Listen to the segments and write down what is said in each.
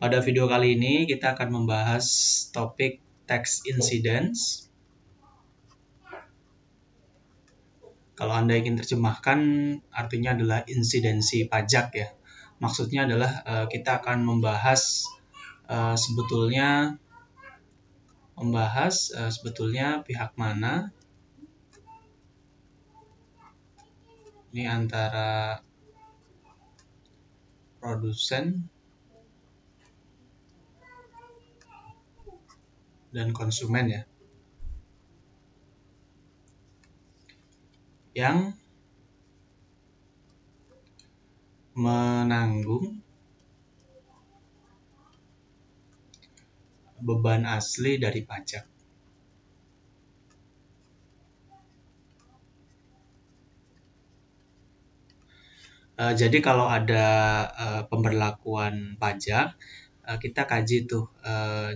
Pada video kali ini kita akan membahas topik tax incidence. Kalau Anda ingin terjemahkan, artinya adalah insidensi pajak ya. Maksudnya adalah kita akan membahas sebetulnya pihak mana ini antara produsen dan konsumen ya, yang menanggung beban asli dari pajak. Jadi kalau ada pemberlakuan pajak, kita kaji tuh.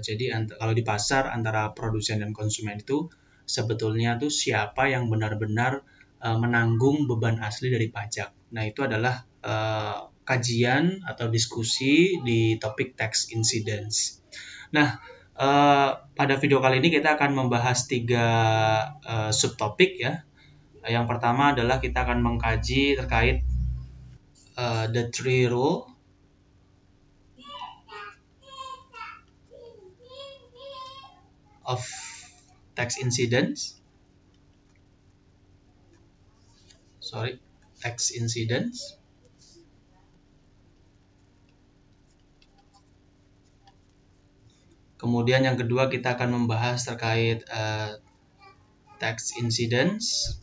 Jadi kalau di pasar antara produsen dan konsumen itu sebetulnya tuh siapa yang benar-benar menanggung beban asli dari pajak. Nah, itu adalah kajian atau diskusi di topik tax incidence. Nah, pada video kali ini kita akan membahas 3 subtopik ya. Yang pertama adalah kita akan mengkaji terkait the 3 rule of tax incidence. Tax incidence. Kemudian yang kedua kita akan membahas terkait tax incidence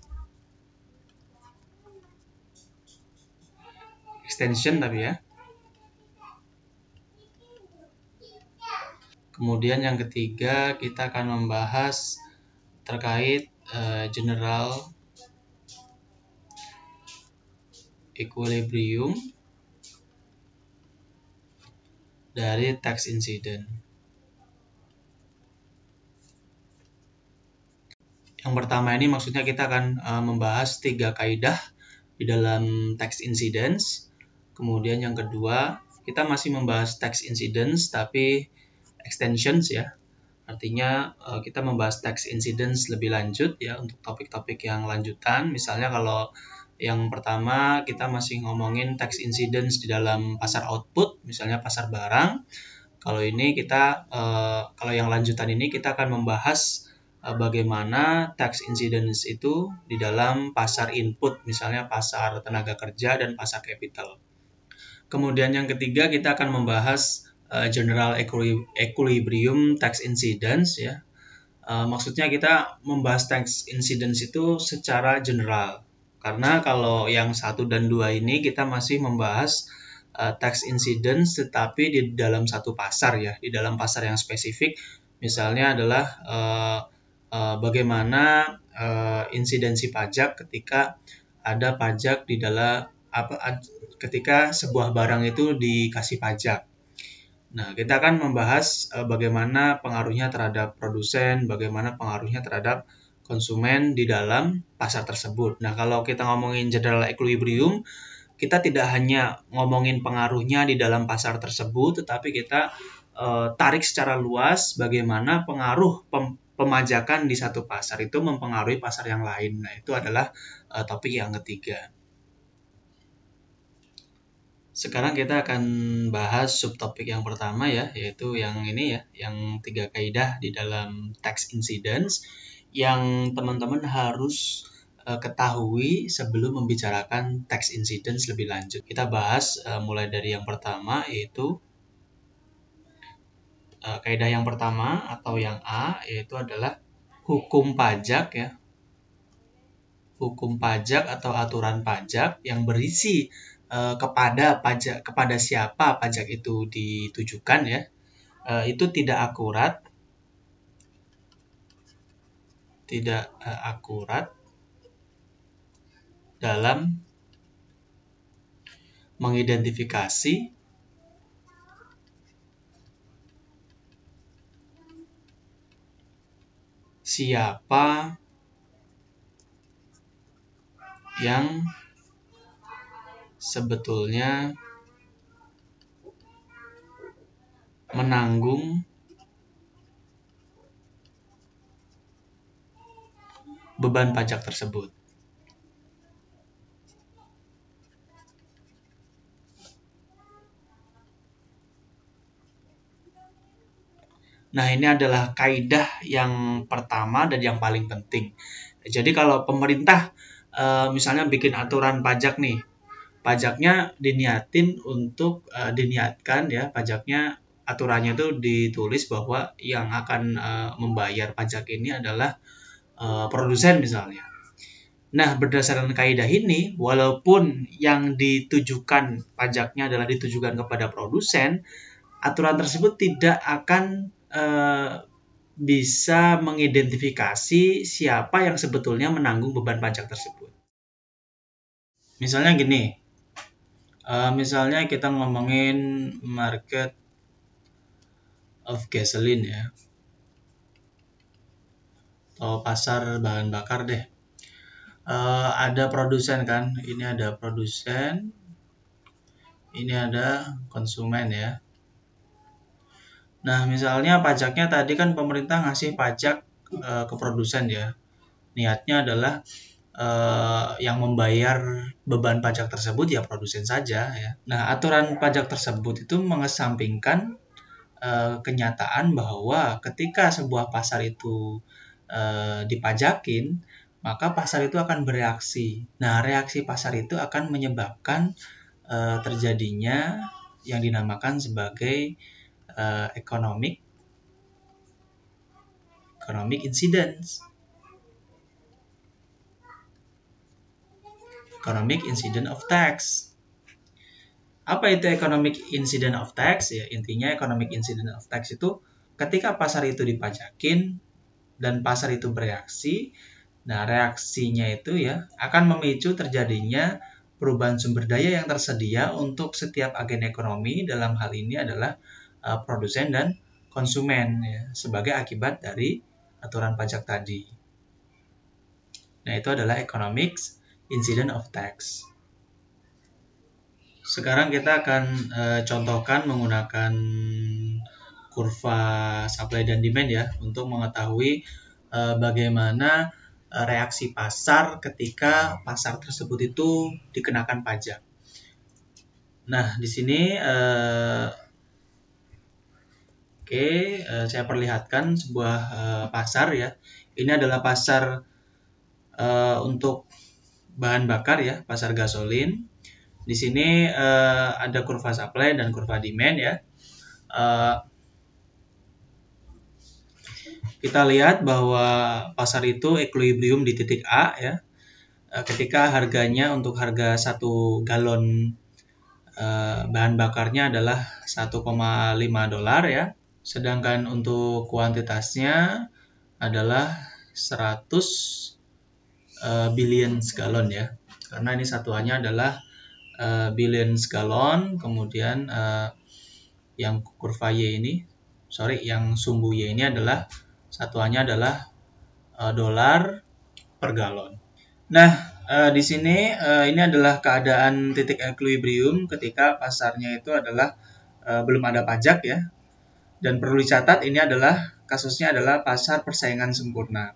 extension tapi ya. Kemudian yang ketiga kita akan membahas terkait general equilibrium dari tax incident. Yang pertama ini maksudnya kita akan membahas 3 kaidah di dalam tax incidence. Kemudian yang kedua, kita masih membahas tax incidence tapi extensions ya. Artinya kita membahas tax incidence lebih lanjut ya untuk topik-topik yang lanjutan. Misalnya kalau yang pertama kita masih ngomongin tax incidence di dalam pasar output, misalnya pasar barang. Kalau ini kita kalau yang lanjutan ini kita akan membahas bagaimana tax incidence itu di dalam pasar input, misalnya pasar tenaga kerja dan pasar capital. Kemudian yang ketiga kita akan membahas general equilibrium tax incidence ya. Maksudnya kita membahas tax incidence itu secara general. Karena kalau yang 1 dan 2 ini kita masih membahas tax incidence tetapi di dalam satu pasar ya, di dalam pasar yang spesifik. Misalnya adalah bagaimana insidensi pajak ketika ada pajak di dalam ketika sebuah barang itu dikasih pajak. Nah, kita akan membahas bagaimana pengaruhnya terhadap produsen, bagaimana pengaruhnya terhadap konsumen di dalam pasar tersebut. Nah, kalau kita ngomongin general equilibrium, kita tidak hanya ngomongin pengaruhnya di dalam pasar tersebut, tetapi kita tarik secara luas bagaimana pengaruh pemajakan di satu pasar itu mempengaruhi pasar yang lain. Nah, itu adalah topik yang ketiga. Sekarang kita akan bahas subtopik yang pertama ya, yaitu yang ini ya, yang 3 kaidah di dalam tax incidence yang teman-teman harus ketahui sebelum membicarakan tax incidence lebih lanjut. Kita bahas mulai dari yang pertama, yaitu kaidah yang pertama atau yang A, yaitu adalah hukum pajak ya. Hukum pajak atau aturan pajak yang berisi kepada siapa pajak itu ditujukan ya, itu tidak akurat dalam mengidentifikasi siapa yang sebetulnya menanggung beban pajak tersebut. Nah, ini adalah kaidah yang pertama dan yang paling penting. Jadi kalau pemerintah misalnya bikin aturan pajak nih, pajaknya diniatkan ya, pajaknya aturannya itu ditulis bahwa yang akan membayar pajak ini adalah produsen misalnya. Nah, berdasarkan kaidah ini, walaupun yang ditujukan pajaknya adalah ditujukan kepada produsen, aturan tersebut tidak akan bisa mengidentifikasi siapa yang sebetulnya menanggung beban pajak tersebut. Misalnya gini, misalnya kita ngomongin market of gasoline ya, atau pasar bahan bakar deh. Ada produsen kan, ini ada produsen, ini ada konsumen ya. Nah, misalnya pajaknya tadi kan pemerintah ngasih pajak ke produsen ya. Niatnya adalah yang membayar beban pajak tersebut ya produsen saja ya. Nah, aturan pajak tersebut itu mengesampingkan kenyataan bahwa ketika sebuah pasar itu dipajakin, maka pasar itu akan bereaksi. Nah, reaksi pasar itu akan menyebabkan terjadinya yang dinamakan sebagai economic incidence. Economic incident of tax. Apa itu economic incident of tax? Ya, intinya economic incident of tax itu ketika pasar itu dipajakin dan pasar itu bereaksi. Nah, reaksinya itu ya akan memicu terjadinya perubahan sumber daya yang tersedia untuk setiap agen ekonomi, dalam hal ini adalah produsen dan konsumen ya, sebagai akibat dari aturan pajak tadi. Nah, itu adalah economic incident of tax. Sekarang kita akan contohkan menggunakan kurva supply dan demand ya, untuk mengetahui bagaimana reaksi pasar ketika pasar tersebut itu dikenakan pajak. Nah, di sini saya perlihatkan sebuah pasar ya. Ini adalah pasar untuk bahan bakar ya, pasar gasolin. Di sini ada kurva supply dan kurva demand ya. Kita lihat bahwa pasar itu equilibrium di titik A ya. Ketika harganya untuk harga 1 galon bahan bakarnya adalah 1,5 dolar ya. Sedangkan untuk kuantitasnya adalah 100 billion galon ya. Karena ini satuannya adalah billion galon, kemudian yang kurva Y ini, yang sumbu Y ini adalah satuannya adalah dolar per galon. Nah, di sini ini adalah keadaan titik equilibrium ketika pasarnya itu adalah belum ada pajak ya. Dan perlu dicatat ini adalah kasusnya adalah pasar persaingan sempurna.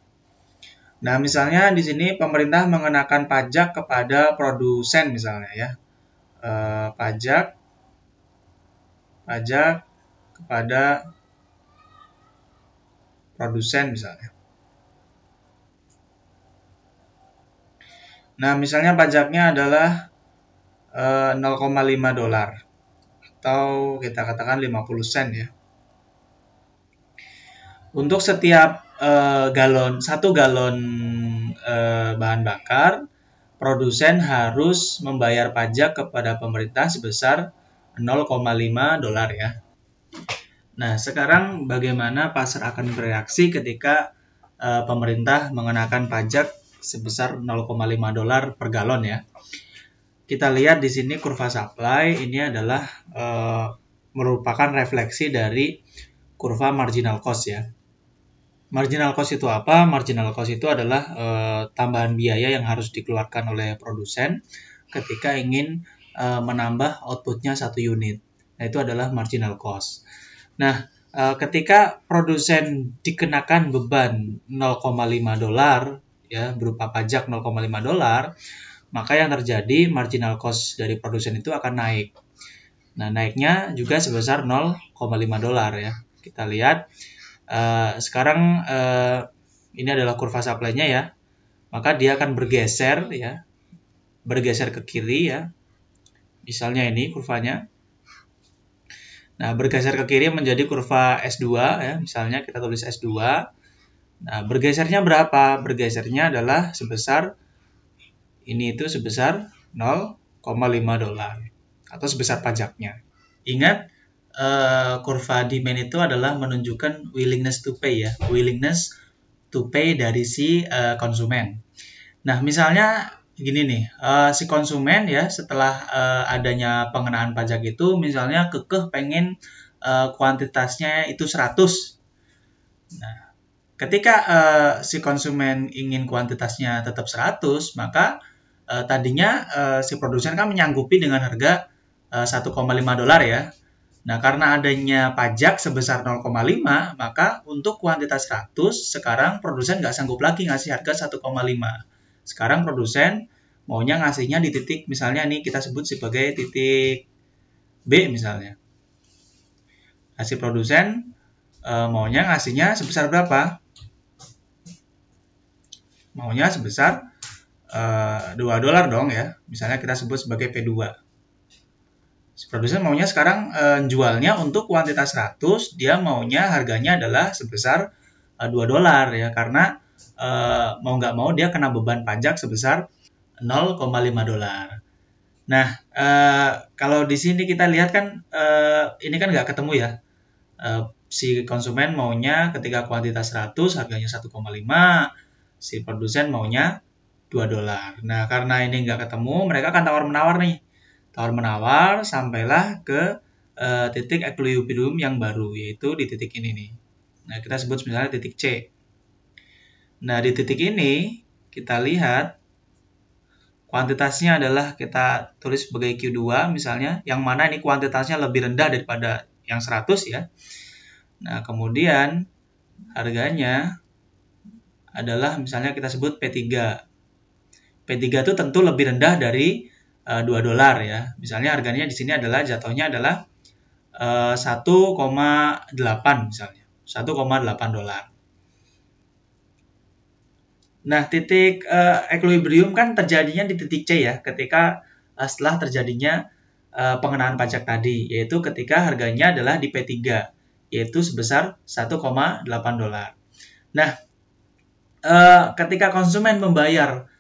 Nah, misalnya di sini pemerintah mengenakan pajak kepada produsen misalnya ya. Pajak kepada produsen misalnya. Nah, misalnya pajaknya adalah 0,5 dolar atau kita katakan 50 sen ya. Untuk setiap satu galon bahan bakar, produsen harus membayar pajak kepada pemerintah sebesar 0,5 dolar ya. Nah, sekarang bagaimana pasar akan bereaksi ketika pemerintah mengenakan pajak sebesar 0,5 dolar per galon ya. Kita lihat di sini kurva supply ini adalah merupakan refleksi dari kurva marginal cost ya. Marginal cost itu apa? Marginal cost itu adalah tambahan biaya yang harus dikeluarkan oleh produsen ketika ingin menambah outputnya 1 unit. Nah, itu adalah marginal cost. Nah, ketika produsen dikenakan beban $0,5 ya berupa pajak $0,5, maka yang terjadi marginal cost dari produsen itu akan naik. Nah, naiknya juga sebesar $0,5 ya. Kita lihat sekarang ini adalah kurva supply-nya ya. Maka dia akan bergeser ya. Bergeser ke kiri ya. Misalnya ini kurvanya. Nah, bergeser ke kiri menjadi kurva S2 ya. Misalnya kita tulis S2. Nah, bergesernya berapa? Bergesernya adalah sebesar ini itu sebesar $0,5 atau sebesar pajaknya. Ingat, kurva demand itu adalah menunjukkan willingness to pay ya. Willingness to pay dari si konsumen. Nah, misalnya gini nih, si konsumen ya setelah adanya pengenaan pajak itu misalnya kekeh pengen kuantitasnya itu 100. Nah, ketika si konsumen ingin kuantitasnya tetap 100, maka tadinya si produsen kan menyanggupi dengan harga $1,5 ya. Nah, karena adanya pajak sebesar 0,5, maka untuk kuantitas 100, sekarang produsen nggak sanggup lagi ngasih harga 1,5. Sekarang produsen maunya ngasihnya di titik, misalnya nih kita sebut sebagai titik B misalnya. Nah, si produsen maunya ngasihnya sebesar berapa? Maunya sebesar $2 dong ya. Misalnya kita sebut sebagai P2. Si produsen maunya sekarang jualnya untuk kuantitas 100, dia maunya harganya adalah sebesar $2 ya, karena mau nggak mau dia kena beban pajak sebesar $0,5. Nah, kalau di sini kita lihat kan ini kan nggak ketemu ya. Si konsumen maunya ketika kuantitas 100 harganya 1,5, si produsen maunya $2. Nah, karena ini nggak ketemu, mereka akan tawar-menawar nih. Tawar-menawar sampailah ke titik equilibrium yang baru, yaitu di titik ini nih. Nah, kita sebut misalnya titik C. Nah, di titik ini kita lihat kuantitasnya adalah kita tulis sebagai Q2 misalnya, yang mana ini kuantitasnya lebih rendah daripada yang 100 ya. Nah, kemudian harganya adalah misalnya kita sebut P3. P3 itu tentu lebih rendah dari $2 ya. Misalnya harganya di sini adalah jatuhnya adalah 1,8 misalnya. $1,8. Nah, titik equilibrium kan terjadinya di titik C ya, ketika setelah terjadinya pengenaan pajak tadi, yaitu ketika harganya adalah di P3, yaitu sebesar $1,8. Nah, ketika konsumen membayar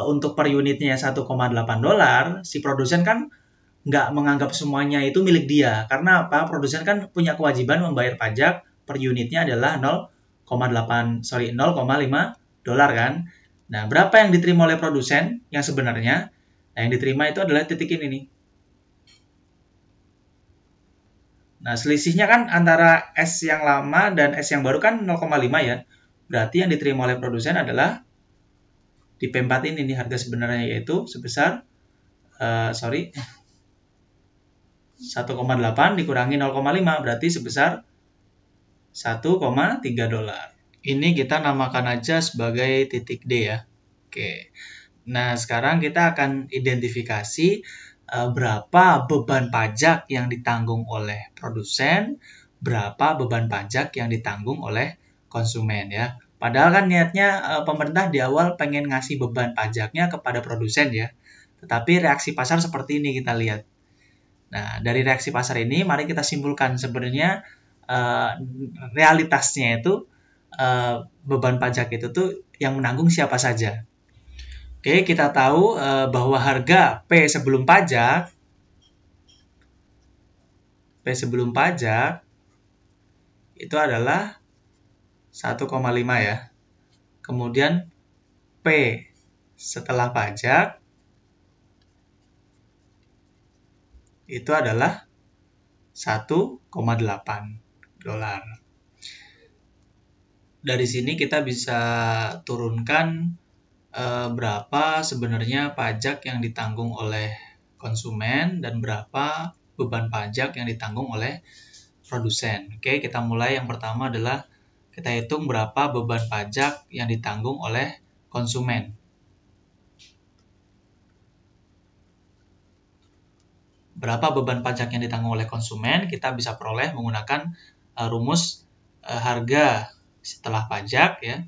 untuk per unitnya $1,8, si produsen kan nggak menganggap semuanya itu milik dia. Karena apa? Produsen kan punya kewajiban membayar pajak per unitnya adalah $0,5 kan. Nah, berapa yang diterima oleh produsen yang sebenarnya? Nah, yang diterima itu adalah titik ini nih. Nah, selisihnya kan antara S yang lama dan S yang baru kan 0,5 ya. Berarti yang diterima oleh produsen adalah di P4 ini nih harga sebenarnya, yaitu sebesar 1,8 dikurangi 0,5 berarti sebesar $1,3. Ini kita namakan aja sebagai titik D ya. Oke. Nah, sekarang kita akan identifikasi berapa beban pajak yang ditanggung oleh produsen, berapa beban pajak yang ditanggung oleh konsumen ya. Padahal kan niatnya pemerintah di awal pengen ngasih beban pajaknya kepada produsen ya. Tetapi reaksi pasar seperti ini kita lihat. Nah, dari reaksi pasar ini mari kita simpulkan sebenarnya realitasnya itu beban pajak itu tuh yang menanggung siapa saja. Oke, kita tahu bahwa harga P sebelum pajak itu adalah 1,5 ya. Kemudian P setelah pajak itu adalah $1,8. Dari sini kita bisa turunkan berapa sebenarnya pajak yang ditanggung oleh konsumen dan berapa beban pajak yang ditanggung oleh produsen. Oke, kita mulai. Yang pertama adalah kita hitung berapa beban pajak yang ditanggung oleh konsumen. Berapa beban pajak yang ditanggung oleh konsumen, kita bisa peroleh menggunakan rumus harga setelah pajak ya.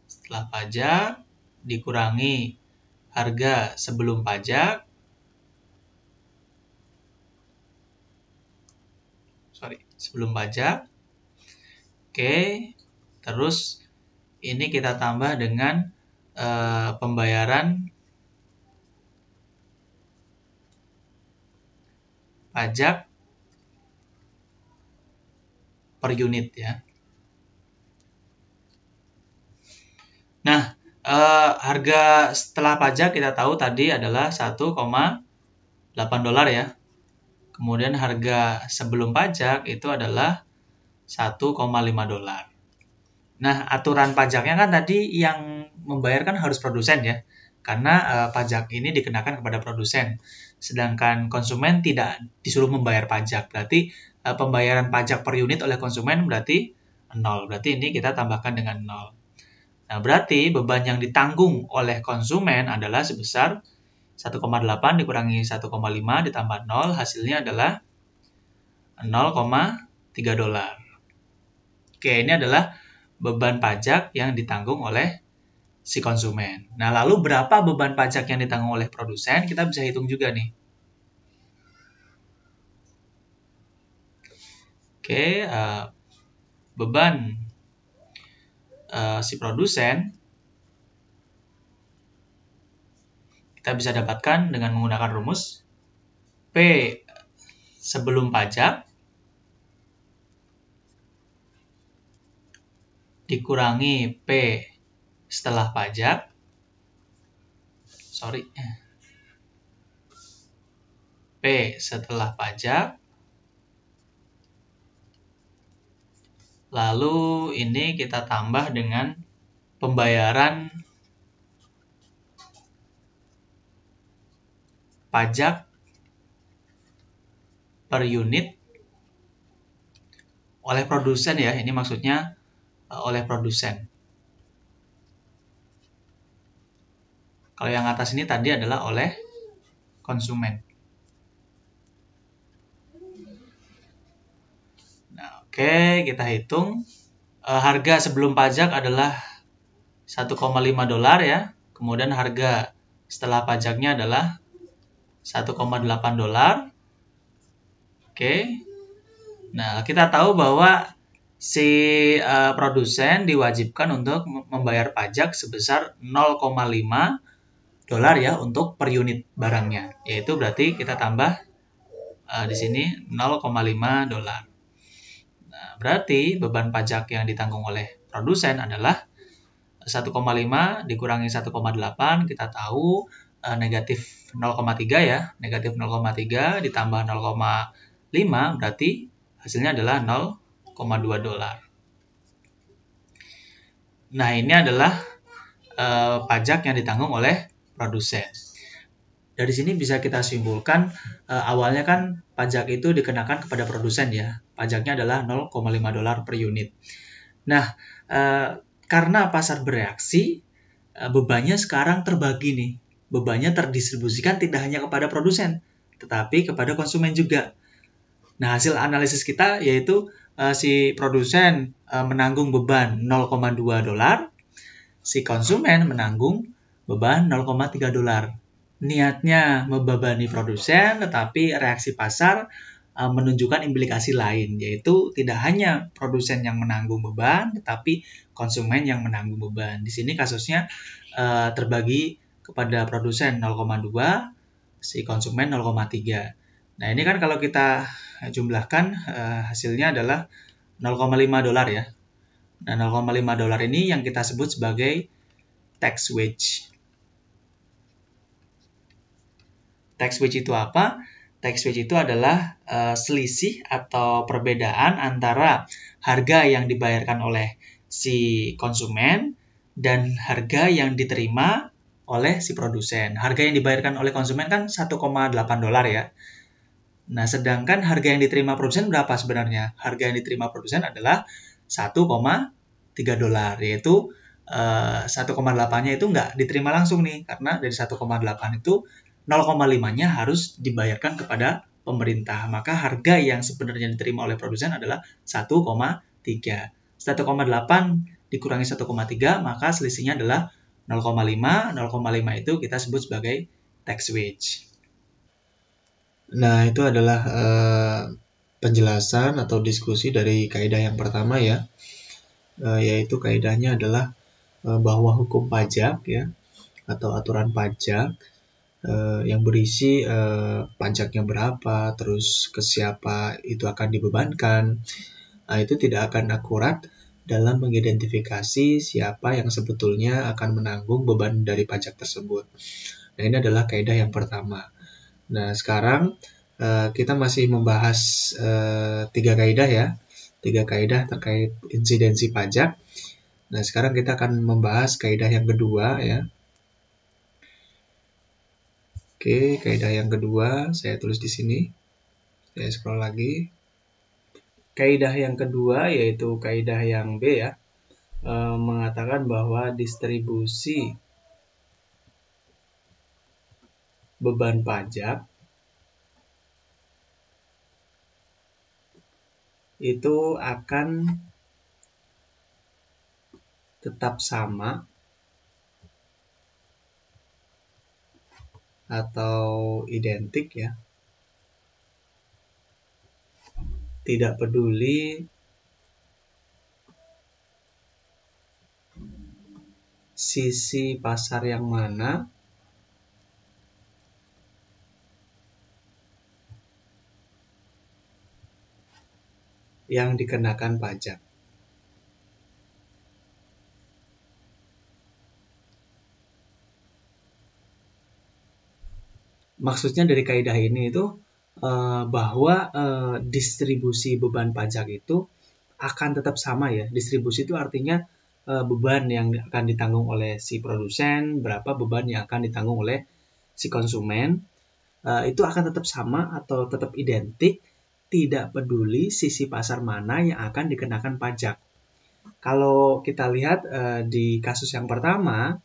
Setelah pajak dikurangi harga sebelum pajak. Sebelum pajak. Oke, terus ini kita tambah dengan pembayaran pajak per unit ya. Nah, harga setelah pajak kita tahu tadi adalah 1,8 dolar ya. Kemudian harga sebelum pajak itu adalah 1,5 dolar. Nah, aturan pajaknya kan tadi yang membayarkan harus produsen ya. Karena pajak ini dikenakan kepada produsen. Sedangkan konsumen tidak disuruh membayar pajak. Berarti pembayaran pajak per unit oleh konsumen berarti 0. Berarti ini kita tambahkan dengan 0. Nah, berarti beban yang ditanggung oleh konsumen adalah sebesar 1,8 dikurangi 1,5 ditambah 0. Hasilnya adalah 0,3 dolar. Oke, ini adalah beban pajak yang ditanggung oleh si konsumen. Nah, lalu berapa beban pajak yang ditanggung oleh produsen? Kita bisa hitung juga nih. Oke, beban si produsen kita bisa dapatkan dengan menggunakan rumus P sebelum pajak dikurangi P setelah pajak. P setelah pajak. Lalu ini kita tambah dengan pembayaran pajak per unit oleh produsen ya. Ini maksudnya oleh produsen. Kalau yang atas ini tadi adalah oleh konsumen. Nah, oke, kita hitung. Harga sebelum pajak adalah 1,5 dolar ya. Kemudian harga setelah pajaknya adalah 1,8 dolar. Oke. Nah, kita tahu bahwa si produsen diwajibkan untuk membayar pajak sebesar 0,5 dolar ya untuk per unit barangnya. Yaitu berarti kita tambah di sini 0,5 dolar. Nah, berarti beban pajak yang ditanggung oleh produsen adalah 1,5 dikurangi 1,8, kita tahu negatif 0,3 ya. Negatif 0,3 ditambah 0,5 berarti hasilnya adalah 0,2 dolar. Nah, ini adalah pajak yang ditanggung oleh produsen. Dari sini bisa kita simpulkan awalnya kan pajak itu dikenakan kepada produsen ya. Pajaknya adalah 0,5 dolar per unit. Nah, karena pasar bereaksi, bebannya sekarang terbagi nih. Bebannya terdistribusikan tidak hanya kepada produsen, tetapi kepada konsumen juga. Nah, hasil analisis kita yaitu si produsen menanggung beban 0,2 dolar, si konsumen menanggung beban 0,3 dolar. Niatnya membebani produsen, tetapi reaksi pasar menunjukkan implikasi lain, yaitu tidak hanya produsen yang menanggung beban, tetapi konsumen yang menanggung beban. Di sini kasusnya terbagi kepada produsen 0,2, si konsumen 0,3. Nah, ini kan kalau kita jumlahkan hasilnya adalah 0,5 dolar ya. Nah, 0,5 dolar ini yang kita sebut sebagai tax wage. Tax wage itu apa? Tax wage itu adalah selisih atau perbedaan antara harga yang dibayarkan oleh si konsumen dan harga yang diterima oleh si produsen. Harga yang dibayarkan oleh konsumen kan 1,8 dolar ya. Nah, sedangkan harga yang diterima produsen berapa sebenarnya? Harga yang diterima produsen adalah 1,3 dolar, yaitu 1,8-nya itu nggak diterima langsung nih, karena dari 1,8 itu 0,5-nya harus dibayarkan kepada pemerintah. Maka harga yang sebenarnya diterima oleh produsen adalah 1,3. 1,8 dikurangi 1,3, maka selisihnya adalah 0,5. 0,5 itu kita sebut sebagai tax wage. Nah, itu adalah penjelasan atau diskusi dari kaidah yang pertama ya, yaitu kaidahnya adalah bahwa hukum pajak ya atau aturan pajak yang berisi pajaknya berapa, terus ke siapa itu akan dibebankan, itu tidak akan akurat dalam mengidentifikasi siapa yang sebetulnya akan menanggung beban dari pajak tersebut. Nah, ini adalah kaidah yang pertama. Nah, sekarang kita masih membahas 3 kaidah ya, 3 kaidah terkait insidensi pajak. Nah, sekarang kita akan membahas kaidah yang kedua ya. Oke, kaidah yang kedua saya tulis di sini. Saya scroll lagi. Kaidah yang kedua yaitu kaidah yang B ya, mengatakan bahwa distribusi beban pajak itu akan tetap sama atau identik ya, tidak peduli sisi pasar yang mana yang dikenakan pajak. Maksudnya dari kaidah ini itu bahwa distribusi beban pajak itu akan tetap sama ya. Distribusi itu artinya beban yang akan ditanggung oleh si produsen, berapa beban yang akan ditanggung oleh si konsumen, itu akan tetap sama atau tetap identik, tidak peduli sisi pasar mana yang akan dikenakan pajak. Kalau kita lihat di kasus yang pertama,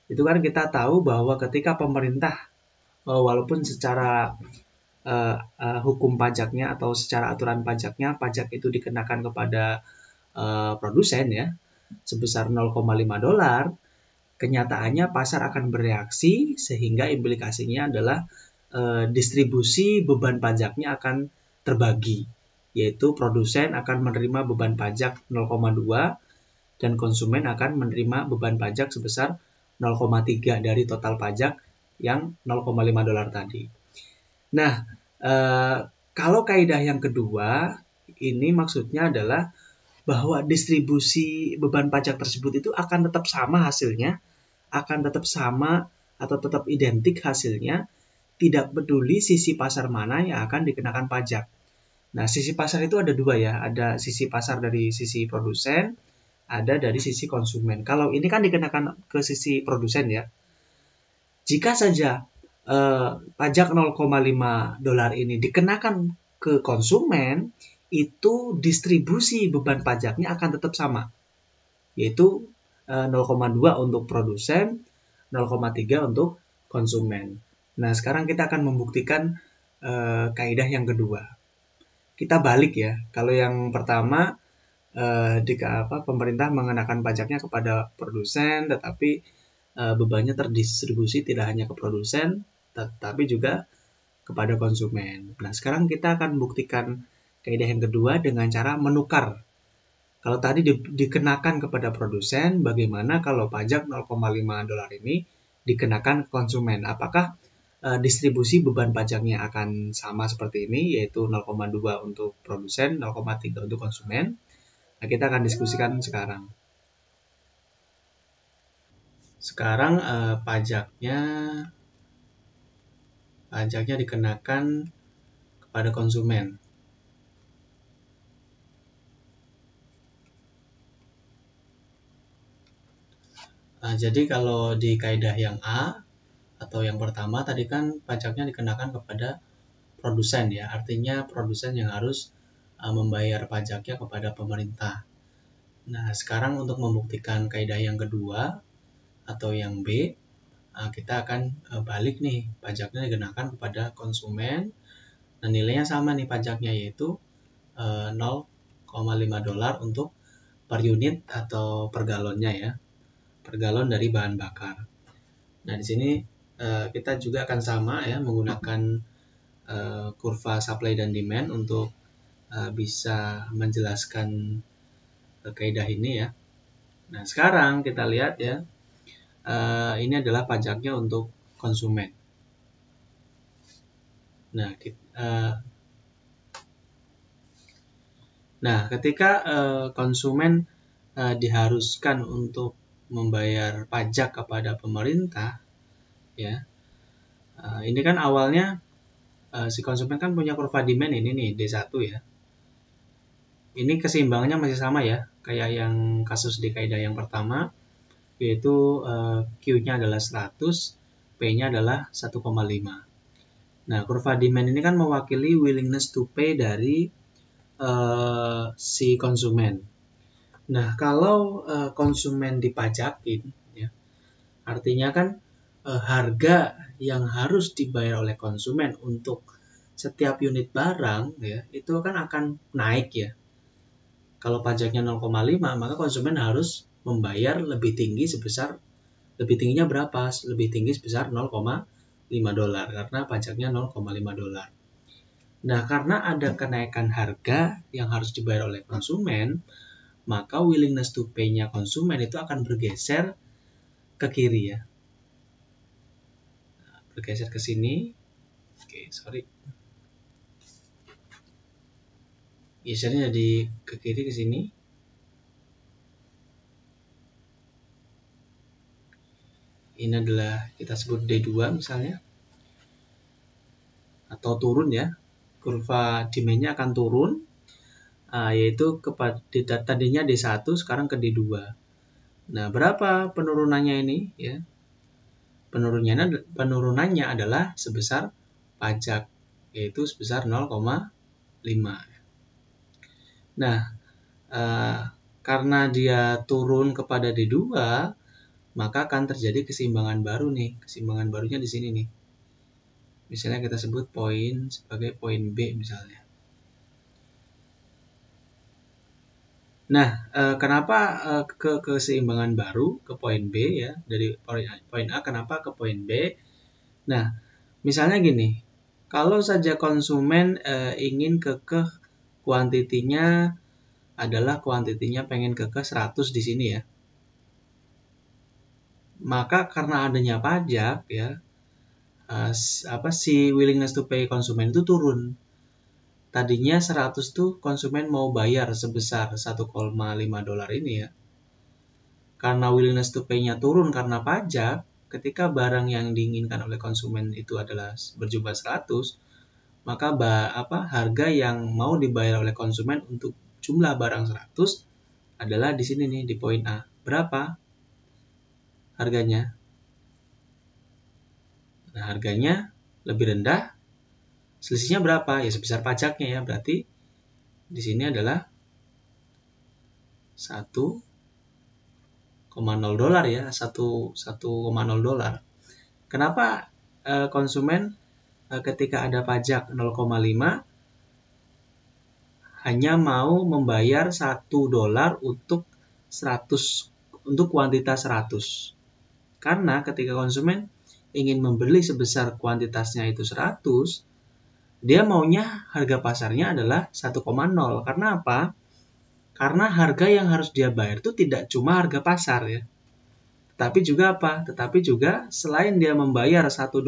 itu kan kita tahu bahwa ketika pemerintah walaupun secara hukum pajaknya atau secara aturan pajaknya, pajak itu dikenakan kepada produsen ya, sebesar 0,5 dolar, kenyataannya pasar akan bereaksi sehingga implikasinya adalah distribusi beban pajaknya akan terbagi, yaitu produsen akan menerima beban pajak 0,2 dan konsumen akan menerima beban pajak sebesar 0,3 dari total pajak yang 0,5 dolar tadi. Nah, kalau kaidah yang kedua, ini maksudnya adalah bahwa distribusi beban pajak tersebut itu akan tetap sama hasilnya, akan tetap sama atau tetap identik hasilnya, tidak peduli sisi pasar mana yang akan dikenakan pajak. Nah, sisi pasar itu ada dua ya, ada sisi pasar dari sisi produsen, ada dari sisi konsumen. Kalau ini kan dikenakan ke sisi produsen ya. Jika saja pajak 0,5 dolar ini dikenakan ke konsumen, itu distribusi beban pajaknya akan tetap sama, yaitu 0,2 untuk produsen, 0,3 untuk konsumen. Nah, sekarang kita akan membuktikan kaidah yang kedua. Kita balik ya, kalau yang pertama pemerintah mengenakan pajaknya kepada produsen, tetapi bebannya terdistribusi tidak hanya ke produsen, tetapi juga kepada konsumen. Nah, sekarang kita akan buktikan kaidah yang kedua dengan cara menukar. Kalau tadi dikenakan kepada produsen, bagaimana kalau pajak 0,5 dolar ini dikenakan ke konsumen? Apakah distribusi beban pajaknya akan sama seperti ini, yaitu 0,2 untuk produsen, 0,3 untuk konsumen? Nah, kita akan diskusikan sekarang. Sekarang pajaknya dikenakan kepada konsumen. Nah, jadi kalau di kaidah yang A atau yang pertama tadi kan pajaknya dikenakan kepada produsen ya, artinya produsen yang harus membayar pajaknya kepada pemerintah. Nah, sekarang untuk membuktikan kaidah yang kedua atau yang B, kita akan balik nih, pajaknya dikenakan kepada konsumen dan nilainya sama nih pajaknya, yaitu $0,5 untuk per unit atau per galonnya ya, per galon dari bahan bakar. Nah, di sini kita juga akan sama ya, menggunakan kurva supply dan demand untuk bisa menjelaskan kaidah ini ya. Nah, sekarang kita lihat ya, ini adalah pajaknya untuk konsumen. Nah, ketika konsumen diharuskan untuk membayar pajak kepada pemerintah, ya, ini kan awalnya si konsumen kan punya kurva demand ini nih, D1 ya. Ini keseimbangannya masih sama ya, kayak yang kasus di kaidah yang pertama, yaitu Q-nya adalah 100, P-nya adalah 1,5. Nah, kurva demand ini kan mewakili willingness to pay dari si konsumen. Nah, kalau konsumen dipajakin, ya, artinya kan harga yang harus dibayar oleh konsumen untuk setiap unit barang ya, itu kan akan naik ya. Kalau pajaknya 0,5, maka konsumen harus membayar lebih tinggi sebesar, lebih tingginya berapa? Lebih tinggi sebesar $0,5 karena pajaknya $0,5. Nah, karena ada kenaikan harga yang harus dibayar oleh konsumen, maka willingness to pay-nya konsumen itu akan bergeser ke kiri ya. Bergeser ke sini. Oke, sorry. Gesernya jadi ke kiri ke sini. Ini adalah kita sebut D2 misalnya. Atau turun ya. Kurva demand-nya akan turun. Yaitu tadinya D1 sekarang ke D2. Nah, berapa penurunannya ini ya? Penurunannya adalah sebesar pajak, yaitu sebesar 0,5. Nah, karena dia turun kepada D2, maka akan terjadi keseimbangan baru nih. Keseimbangan barunya di sini nih. Misalnya kita sebut poin sebagai poin B misalnya. Nah, kenapa ke keseimbangan baru ke poin B ya, dari poin A kenapa ke poin B? Nah, misalnya gini, kalau saja konsumen ingin kekeh kuantitinya adalah kuantitinya pengen kekeh 100 di sini ya. Maka karena adanya pajak ya, si willingness to pay konsumen itu turun. Tadinya 100 tuh konsumen mau bayar sebesar $1,5 ini ya. Karena willingness to pay-nya turun karena pajak, ketika barang yang diinginkan oleh konsumen itu adalah berjumlah 100, maka harga yang mau dibayar oleh konsumen untuk jumlah barang 100 adalah di sini nih, di poin A. Berapa harganya? Nah, harganya lebih rendah. Selisihnya berapa? Ya sebesar pajaknya ya. Berarti di sini adalah $1,0 ya, $1,0. Kenapa konsumen ketika ada pajak 0,5 hanya mau membayar $1 untuk kuantitas 100? Karena ketika konsumen ingin membeli sebesar kuantitasnya itu 100, dia maunya harga pasarnya adalah 1,0. Karena apa? Karena harga yang harus dia bayar itu tidak cuma harga pasar ya. Tetapi juga apa? Tetapi juga selain dia membayar $1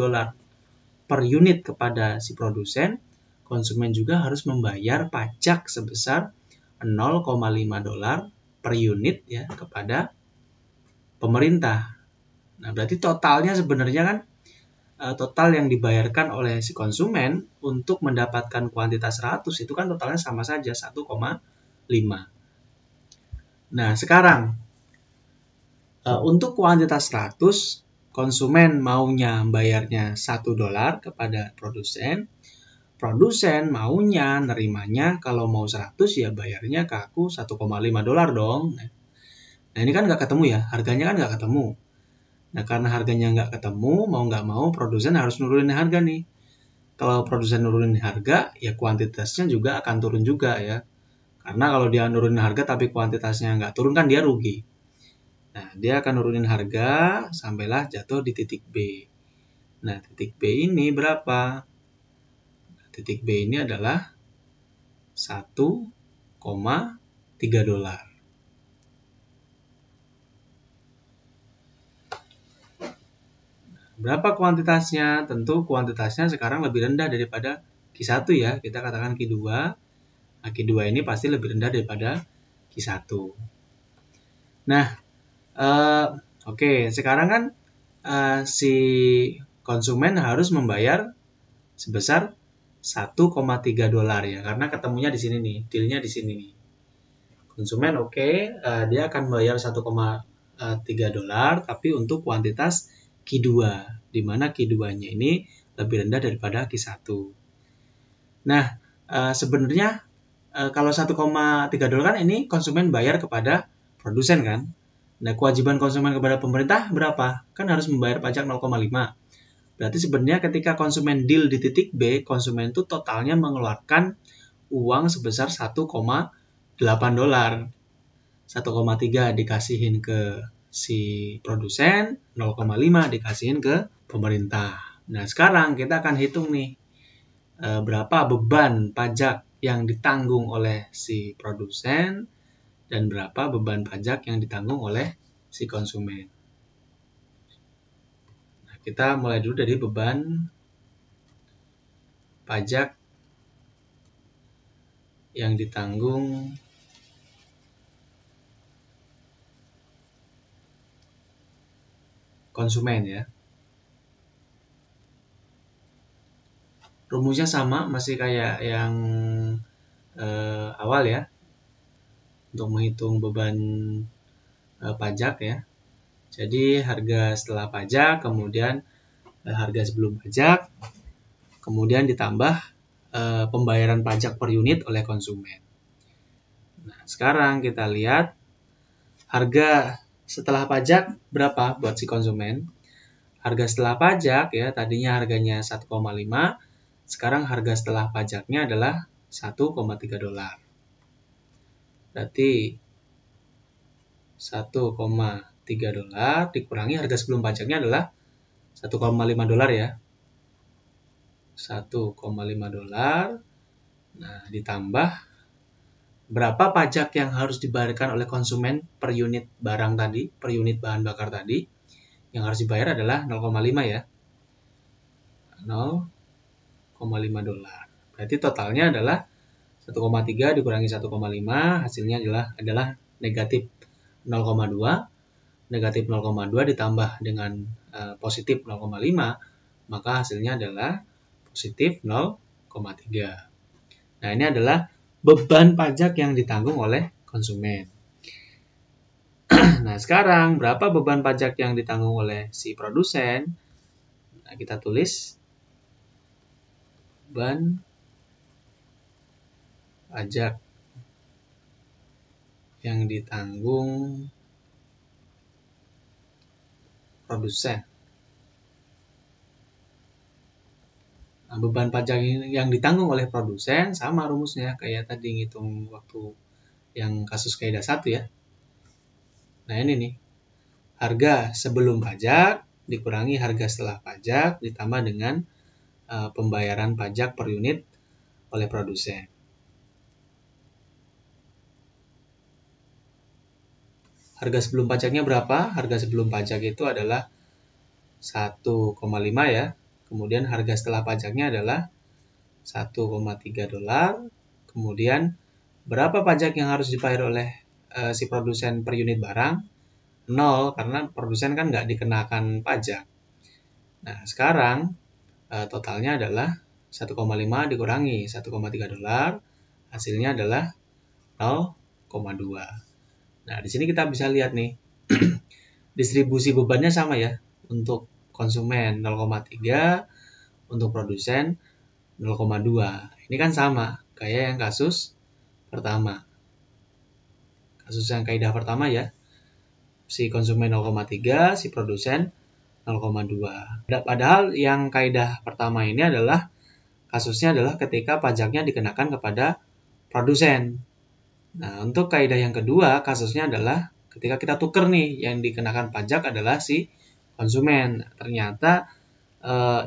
per unit kepada si produsen, konsumen juga harus membayar pajak sebesar $0,5 per unit ya kepada pemerintah. Nah, berarti totalnya sebenarnya kan total yang dibayarkan oleh si konsumen untuk mendapatkan kuantitas 100 itu kan totalnya sama saja 1,5. Nah, sekarang untuk kuantitas 100 konsumen maunya bayarnya $1 kepada produsen, produsen maunya nerimanya kalau mau 100 ya bayarnya ke aku $1,5 dong. Nah ini kan nggak ketemu ya, harganya kan nggak ketemu. Nah karena harganya nggak ketemu, mau nggak mau produsen harus nurunin harga nih. Kalau produsen nurunin harga, ya kuantitasnya juga akan turun juga ya. Karena kalau dia nurunin harga tapi kuantitasnya nggak turun kan dia rugi. Nah dia akan nurunin harga sampailah jatuh di titik B. Nah titik B ini berapa? Titik B ini adalah $1,3. Berapa kuantitasnya? Tentu kuantitasnya sekarang lebih rendah daripada Q1 ya. Kita katakan Q2. Nah, Q2 ini pasti lebih rendah daripada Q1. Nah, oke. Sekarang kan si konsumen harus membayar sebesar $1,3 ya. Karena ketemunya di sini nih. Dealnya di sini nih. Konsumen dia akan membayar $1,3 tapi untuk kuantitas Q2, di mana Q2-nya ini lebih rendah daripada Q1. Nah, sebenarnya kalau $1,3 kan ini konsumen bayar kepada produsen kan. Nah, kewajiban konsumen kepada pemerintah berapa? Kan harus membayar pajak 0,5. Berarti sebenarnya ketika konsumen deal di titik B, konsumen itu totalnya mengeluarkan uang sebesar $1,8. 1,3 dikasihin ke si produsen, 0,5 dikasihin ke pemerintah. Nah, sekarang kita akan hitung nih berapa beban pajak yang ditanggung oleh si produsen dan berapa beban pajak yang ditanggung oleh si konsumen. Nah, kita mulai dulu dari beban pajak yang ditanggung konsumen ya. Rumusnya sama, masih kayak yang awal ya. Untuk menghitung beban pajak ya. Jadi harga setelah pajak, kemudian harga sebelum pajak, kemudian ditambah pembayaran pajak per unit oleh konsumen. Nah, sekarang kita lihat harga setelah pajak berapa buat si konsumen. Harga setelah pajak ya, tadinya harganya $1,5, sekarang harga setelah pajaknya adalah $1,3. Berarti $1,3 dikurangi harga sebelum pajaknya adalah $1,5 ya. $1,5. Nah, ditambah berapa pajak yang harus dibayarkan oleh konsumen per unit barang tadi, per unit bahan bakar tadi. Yang harus dibayar adalah 0,5 ya. $0,5. Berarti totalnya adalah 1,3 dikurangi 1,5, hasilnya adalah negatif 0,2. Negatif 0,2 ditambah dengan positif 0,5, maka hasilnya adalah positif 0,3. Nah, ini adalah beban pajak yang ditanggung oleh konsumen. Nah, sekarang berapa beban pajak yang ditanggung oleh si produsen? Nah, kita tulis beban pajak yang ditanggung produsen. Nah, beban pajak yang ditanggung oleh produsen sama rumusnya kayak tadi ngitung waktu yang kasus kaidah 1 ya. Nah, ini nih. Harga sebelum pajak dikurangi harga setelah pajak ditambah dengan pembayaran pajak per unit oleh produsen. Harga sebelum pajaknya berapa? Harga sebelum pajak itu adalah 1,5 ya. Kemudian harga setelah pajaknya adalah $1,3. Kemudian berapa pajak yang harus dibayar oleh si produsen per unit barang? 0, karena produsen kan nggak dikenakan pajak. Nah, sekarang totalnya adalah 1,5 dikurangi $1,3, hasilnya adalah 0,2. Nah, di sini kita bisa lihat nih, distribusi bebannya sama ya, untuk konsumen 0,3, untuk produsen 0,2. Ini kan sama kayak yang kasus pertama. Kasus yang kaidah pertama ya. Si konsumen 0,3, si produsen 0,2. Padahal yang kaidah pertama ini adalah kasusnya adalah ketika pajaknya dikenakan kepada produsen. Nah, untuk kaidah yang kedua, kasusnya adalah ketika kita tuker nih, yang dikenakan pajak adalah si konsumen. Ternyata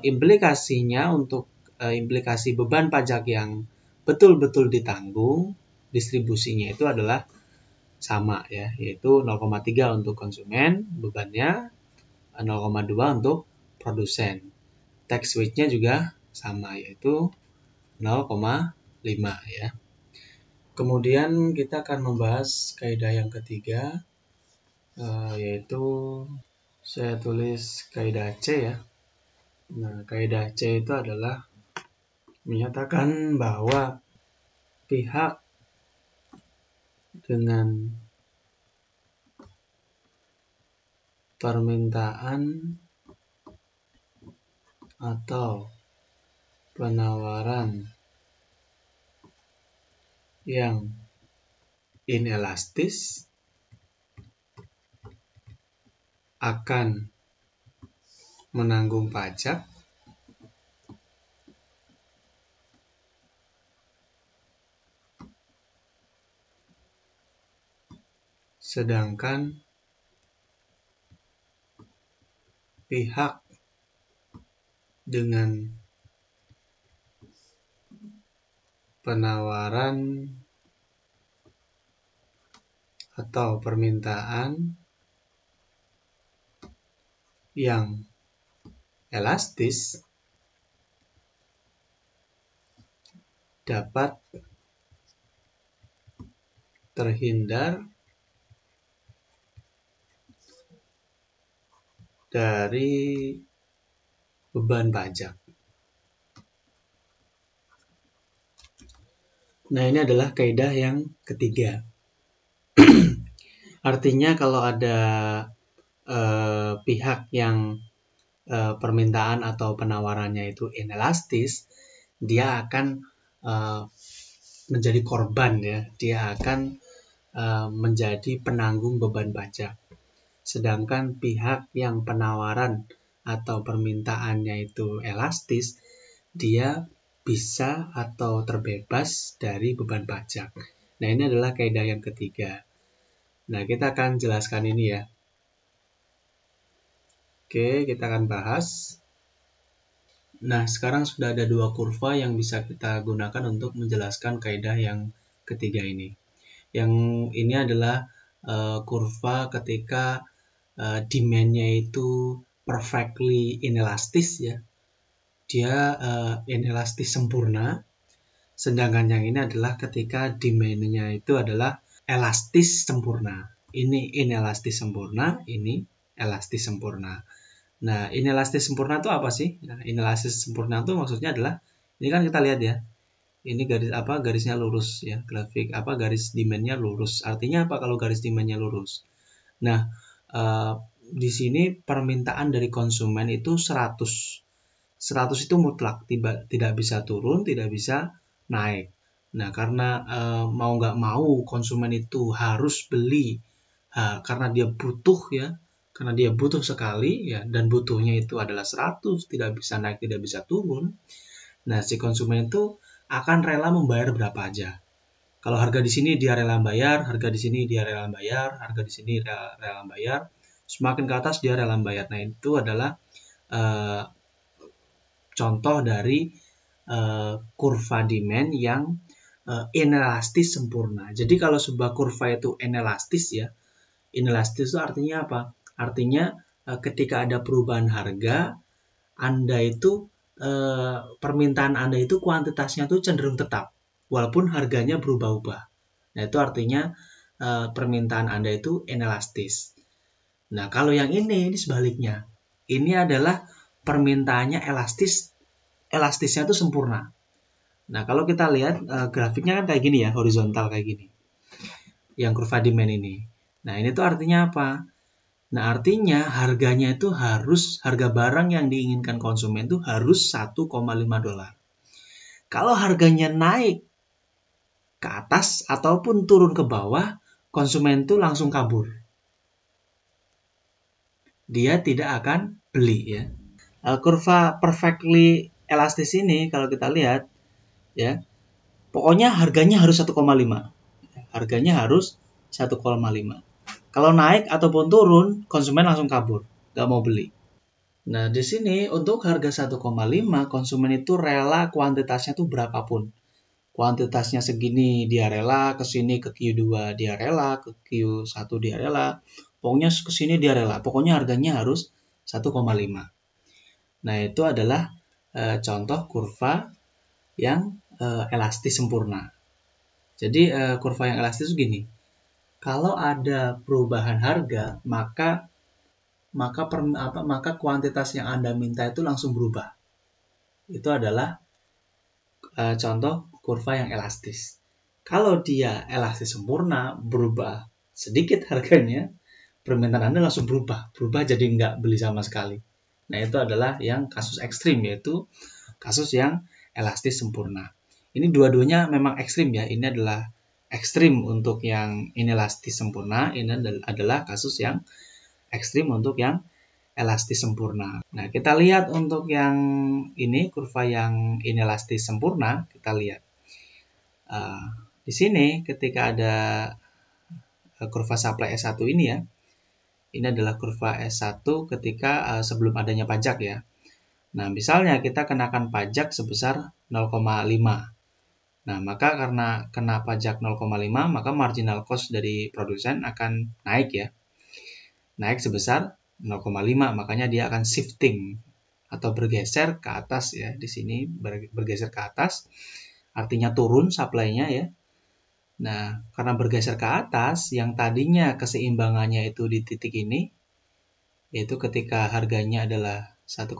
implikasinya untuk implikasi beban pajak yang betul-betul ditanggung, distribusinya itu adalah sama ya, yaitu 0,3 untuk konsumen bebannya, 0,2 untuk produsen. Tax weight-nya juga sama, yaitu 0,5 ya. Kemudian kita akan membahas kaidah yang ketiga, yaitu saya tulis kaidah C ya. Nah, kaidah C itu adalah menyatakan bahwa pihak dengan permintaan atau penawaran yang inelastis akan menanggung pajak sedangkan pihak dengan penawaran atau permintaan yang elastis dapat terhindar dari beban pajak. Nah, ini adalah kaidah yang ketiga. Artinya kalau ada pihak yang permintaan atau penawarannya itu inelastis, dia akan menjadi korban ya, dia akan menjadi penanggung beban pajak. Sedangkan pihak yang penawaran atau permintaannya itu elastis, dia bisa atau terbebas dari beban pajak. Nah, ini adalah kaidah yang ketiga. Nah, kita akan jelaskan ini ya. Oke, kita akan bahas. Nah, sekarang sudah ada dua kurva yang bisa kita gunakan untuk menjelaskan kaidah yang ketiga ini. Yang ini adalah kurva ketika demand-nya itu perfectly inelastis ya. Dia inelastis sempurna. Sedangkan yang ini adalah ketika demand-nya itu adalah elastis sempurna. Ini inelastis sempurna, ini elastis sempurna. Nah, inelastis sempurna itu apa sih? Nah, inelastis sempurna itu maksudnya adalah, ini kan kita lihat ya, ini garis apa? Garisnya lurus ya, grafik apa? Garis demand-nya lurus. Artinya apa kalau garis demand-nya lurus? Nah, di sini permintaan dari konsumen itu 100. 100 itu mutlak, tidak bisa turun, tidak bisa naik. Nah, karena mau nggak mau konsumen itu harus beli karena dia butuh ya, karena dia butuh sekali ya, dan butuhnya itu adalah 100, tidak bisa naik, tidak bisa turun. Nah, si konsumen itu akan rela membayar berapa aja. Kalau harga di sini dia rela bayar, harga di sini dia rela bayar, harga di sini rela bayar, semakin ke atas dia rela bayar. Nah, itu adalah contoh dari kurva demand yang inelastis sempurna. Jadi kalau sebuah kurva itu inelastis ya, inelastis itu artinya apa? Artinya ketika ada perubahan harga, Anda itu permintaan Anda itu kuantitasnya itu cenderung tetap, walaupun harganya berubah-ubah. Nah, itu artinya permintaan Anda itu inelastis. Nah, kalau yang ini sebaliknya. Ini adalah permintaannya elastis, elastisnya itu sempurna. Nah, kalau kita lihat grafiknya kan kayak gini ya, horizontal kayak gini. Yang kurva demand ini. Nah, ini tuh artinya apa? Nah, artinya harganya itu harga barang yang diinginkan konsumen itu harus $1,5. Kalau harganya naik ke atas ataupun turun ke bawah, konsumen itu langsung kabur. Dia tidak akan beli ya. Kurva perfectly elastis ini kalau kita lihat ya, pokoknya harganya harus 1,5. Harganya harus 1,5. Kalau naik ataupun turun, konsumen langsung kabur, nggak mau beli. Nah, di sini untuk harga 1,5, konsumen itu rela kuantitasnya tuh berapapun. Kuantitasnya segini dia rela, ke sini ke Q2 dia rela, ke Q1 dia rela, pokoknya ke sini dia rela. Pokoknya harganya harus 1,5. Nah, itu adalah contoh kurva yang elastis sempurna. Jadi kurva yang elastis itu gini. Kalau ada perubahan harga, maka kuantitas yang Anda minta itu langsung berubah. Itu adalah contoh kurva yang elastis. Kalau dia elastis sempurna, berubah sedikit harganya, permintaan Anda langsung berubah jadi nggak beli sama sekali. Nah, itu adalah yang kasus ekstrim, yaitu kasus yang elastis sempurna. Ini dua-duanya memang ekstrim ya. Ini adalah ekstrim untuk yang inelastis sempurna, ini adalah kasus yang ekstrim untuk yang elastis sempurna. Nah, kita lihat untuk yang ini, kurva yang inelastis sempurna, kita lihat. Di sini ketika ada kurva supply S1 ini ya, ini adalah kurva S1 ketika sebelum adanya pajak ya. Nah, misalnya kita kenakan pajak sebesar 0,5. Nah, maka karena kena pajak 0,5, maka marginal cost dari produsen akan naik ya. Naik sebesar 0,5, makanya dia akan shifting atau bergeser ke atas ya. Di sini bergeser ke atas, artinya turun supply-nya ya. Nah, karena bergeser ke atas, yang tadinya keseimbangannya itu di titik ini, yaitu ketika harganya adalah $1,5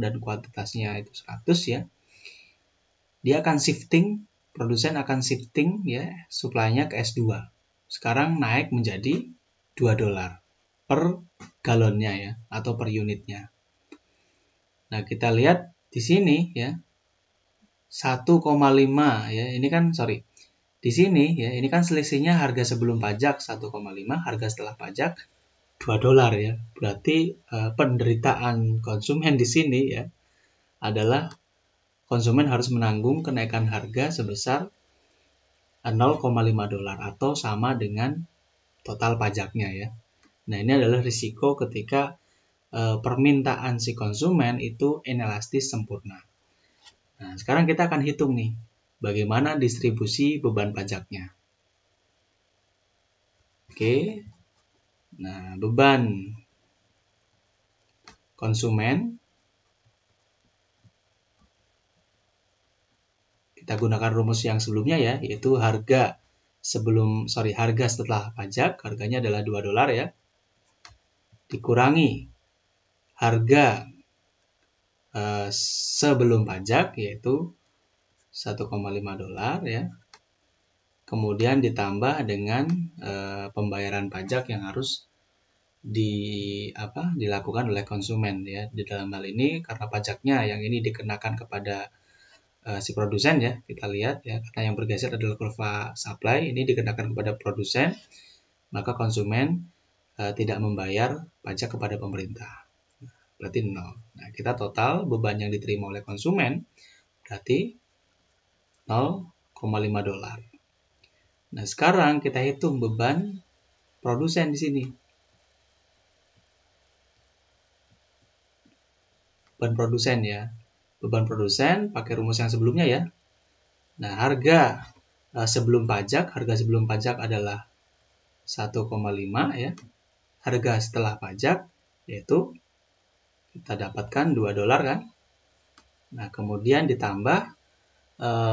dan kuantitasnya itu 100 ya, dia akan shifting, produsen akan shifting ya, supply-nya ke S2. Sekarang naik menjadi $2 per galonnya ya, atau per unitnya. Nah, kita lihat di sini ya, 1,5 ya, ini kan di sini ya, ini kan selisihnya harga sebelum pajak 1,5, harga setelah pajak $2 ya. Berarti penderitaan konsumen di sini ya adalah konsumen harus menanggung kenaikan harga sebesar $0,5 atau sama dengan total pajaknya ya. Nah, ini adalah risiko ketika permintaan si konsumen itu inelastis sempurna. Nah, sekarang kita akan hitung nih, bagaimana distribusi beban pajaknya. Oke, nah beban konsumen, kita gunakan rumus yang sebelumnya ya, yaitu harga setelah pajak, harganya adalah $2 ya, dikurangi harga sebelum pajak, yaitu $1,5 ya, kemudian ditambah dengan pembayaran pajak yang harus dilakukan oleh konsumen ya. Di dalam hal ini karena pajaknya yang ini dikenakan kepada si produsen ya, kita lihat ya, karena yang bergeser adalah kurva supply, ini dikenakan kepada produsen, maka konsumen tidak membayar pajak kepada pemerintah, berarti 0. Nah, kita total beban yang diterima oleh konsumen berarti $0,5. Nah, sekarang kita hitung beban produsen di sini. Beban produsen ya. Beban produsen pakai rumus yang sebelumnya ya. Nah, harga sebelum pajak adalah 1,5 ya. Harga setelah pajak yaitu kita dapatkan $2 kan. Nah, kemudian ditambah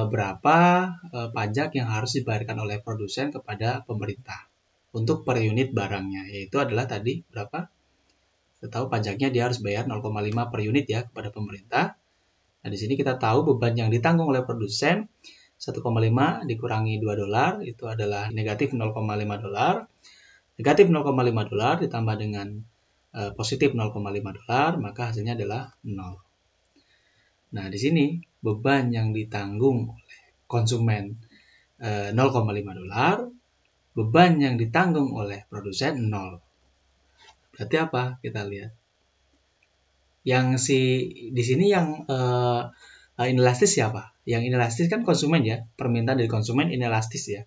berapa pajak yang harus dibayarkan oleh produsen kepada pemerintah untuk per unit barangnya, yaitu adalah tadi berapa? Kita tahu pajaknya dia harus bayar 0,5 per unit ya kepada pemerintah. Nah, di sini kita tahu beban yang ditanggung oleh produsen 1,5 dikurangi $2 itu adalah negatif $0,5. Negatif $0,5 ditambah dengan positif $0,5, maka hasilnya adalah 0. Nah, di sini beban yang ditanggung oleh konsumen 0,5 dolar, beban yang ditanggung oleh produsen 0. Berarti apa? Kita lihat. Yang di sini yang inelastis siapa? Yang inelastis kan konsumen ya, permintaan dari konsumen inelastis ya.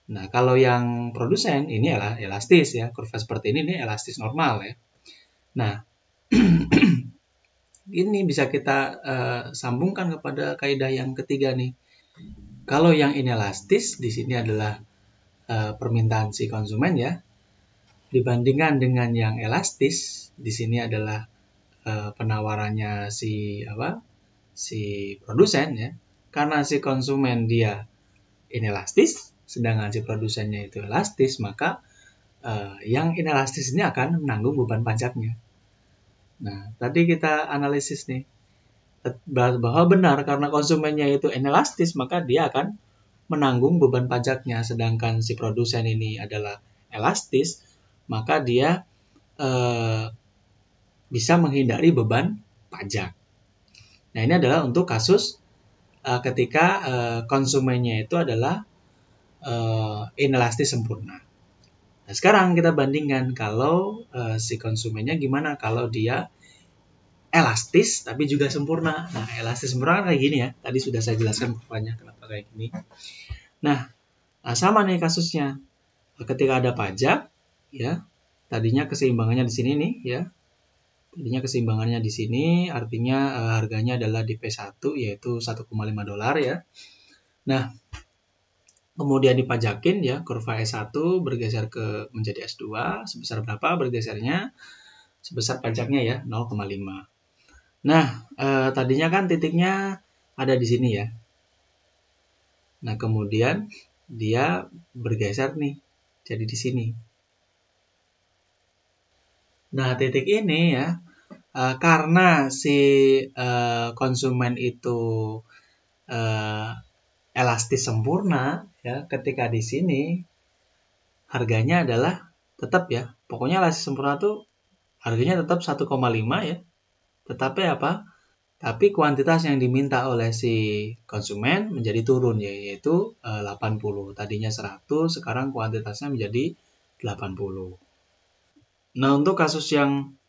Nah, kalau yang produsen ini adalah elastis ya, kurva seperti ini elastis normal ya. Nah, ini bisa kita sambungkan kepada kaidah yang ketiga nih. Kalau yang inelastis di sini adalah permintaan si konsumen ya, dibandingkan dengan yang elastis di sini adalah penawarannya si produsen ya. Karena si konsumen dia inelastis, sedangkan si produsennya itu elastis, maka yang inelastis ini akan menanggung beban pajaknya. Nah, tadi kita analisis nih bahwa benar karena konsumennya itu inelastis, maka dia akan menanggung beban pajaknya, sedangkan si produsen ini adalah elastis, maka dia bisa menghindari beban pajak. Nah, ini adalah untuk kasus ketika konsumennya itu adalah inelastis sempurna. Nah, sekarang kita bandingkan kalau si konsumennya gimana kalau dia elastis tapi juga sempurna. Nah, elastis sempurna kan kayak gini ya. Tadi sudah saya jelaskan kurvanya kenapa kayak gini. Nah, sama nih kasusnya. Ketika ada pajak, ya, tadinya keseimbangannya di sini nih, ya. Tadinya keseimbangannya di sini, artinya harganya adalah di P1 yaitu 1,5 dolar ya. Nah, kemudian dipajakin ya, kurva S1 bergeser menjadi S2 sebesar berapa bergesernya? Sebesar pajaknya ya 0,5. Nah, tadinya kan titiknya ada di sini ya. Nah, kemudian dia bergeser nih, jadi di sini. Nah, titik ini ya, karena si konsumen itu elastis sempurna, ya, ketika di sini harganya adalah tetap ya, pokoknya elastis sempurna tuh harganya tetap 1,5 ya. Tetapi apa? Tapi kuantitas yang diminta oleh si konsumen menjadi turun yaitu 80. Tadinya 100, sekarang kuantitasnya menjadi 80. Nah, untuk kasus yang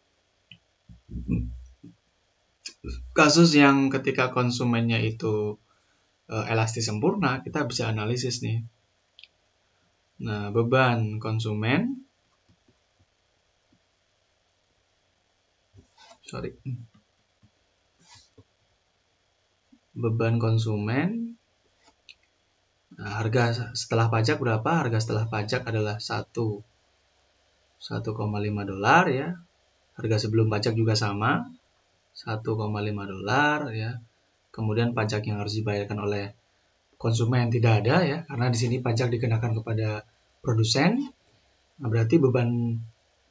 ketika konsumennya itu elastis sempurna, kita bisa analisis nih. Nah, beban konsumen nah, harga setelah pajak berapa? Harga setelah pajak adalah 1,5 dolar ya. Harga sebelum pajak juga sama 1,5 dolar ya. Kemudian pajak yang harus dibayarkan oleh konsumen tidak ada ya, karena di sini pajak dikenakan kepada produsen. Nah, berarti beban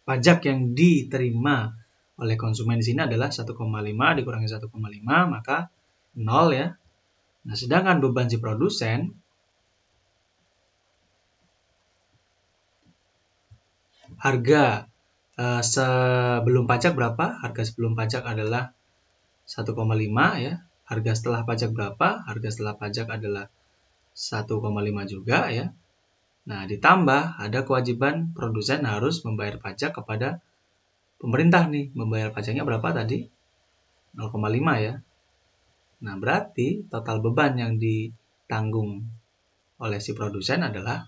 pajak yang diterima oleh konsumen di sini adalah 1,5 dikurangi 1,5 maka 0 ya. Nah, sedangkan beban si produsen harga sebelum pajak berapa? Harga sebelum pajak adalah 1,5 ya. Harga setelah pajak berapa? Harga setelah pajak adalah 1,5 juga ya. Nah, ditambah ada kewajiban produsen harus membayar pajak kepada pemerintah nih. Membayar pajaknya berapa tadi? 0,5 ya. Nah, berarti total beban yang ditanggung oleh si produsen adalah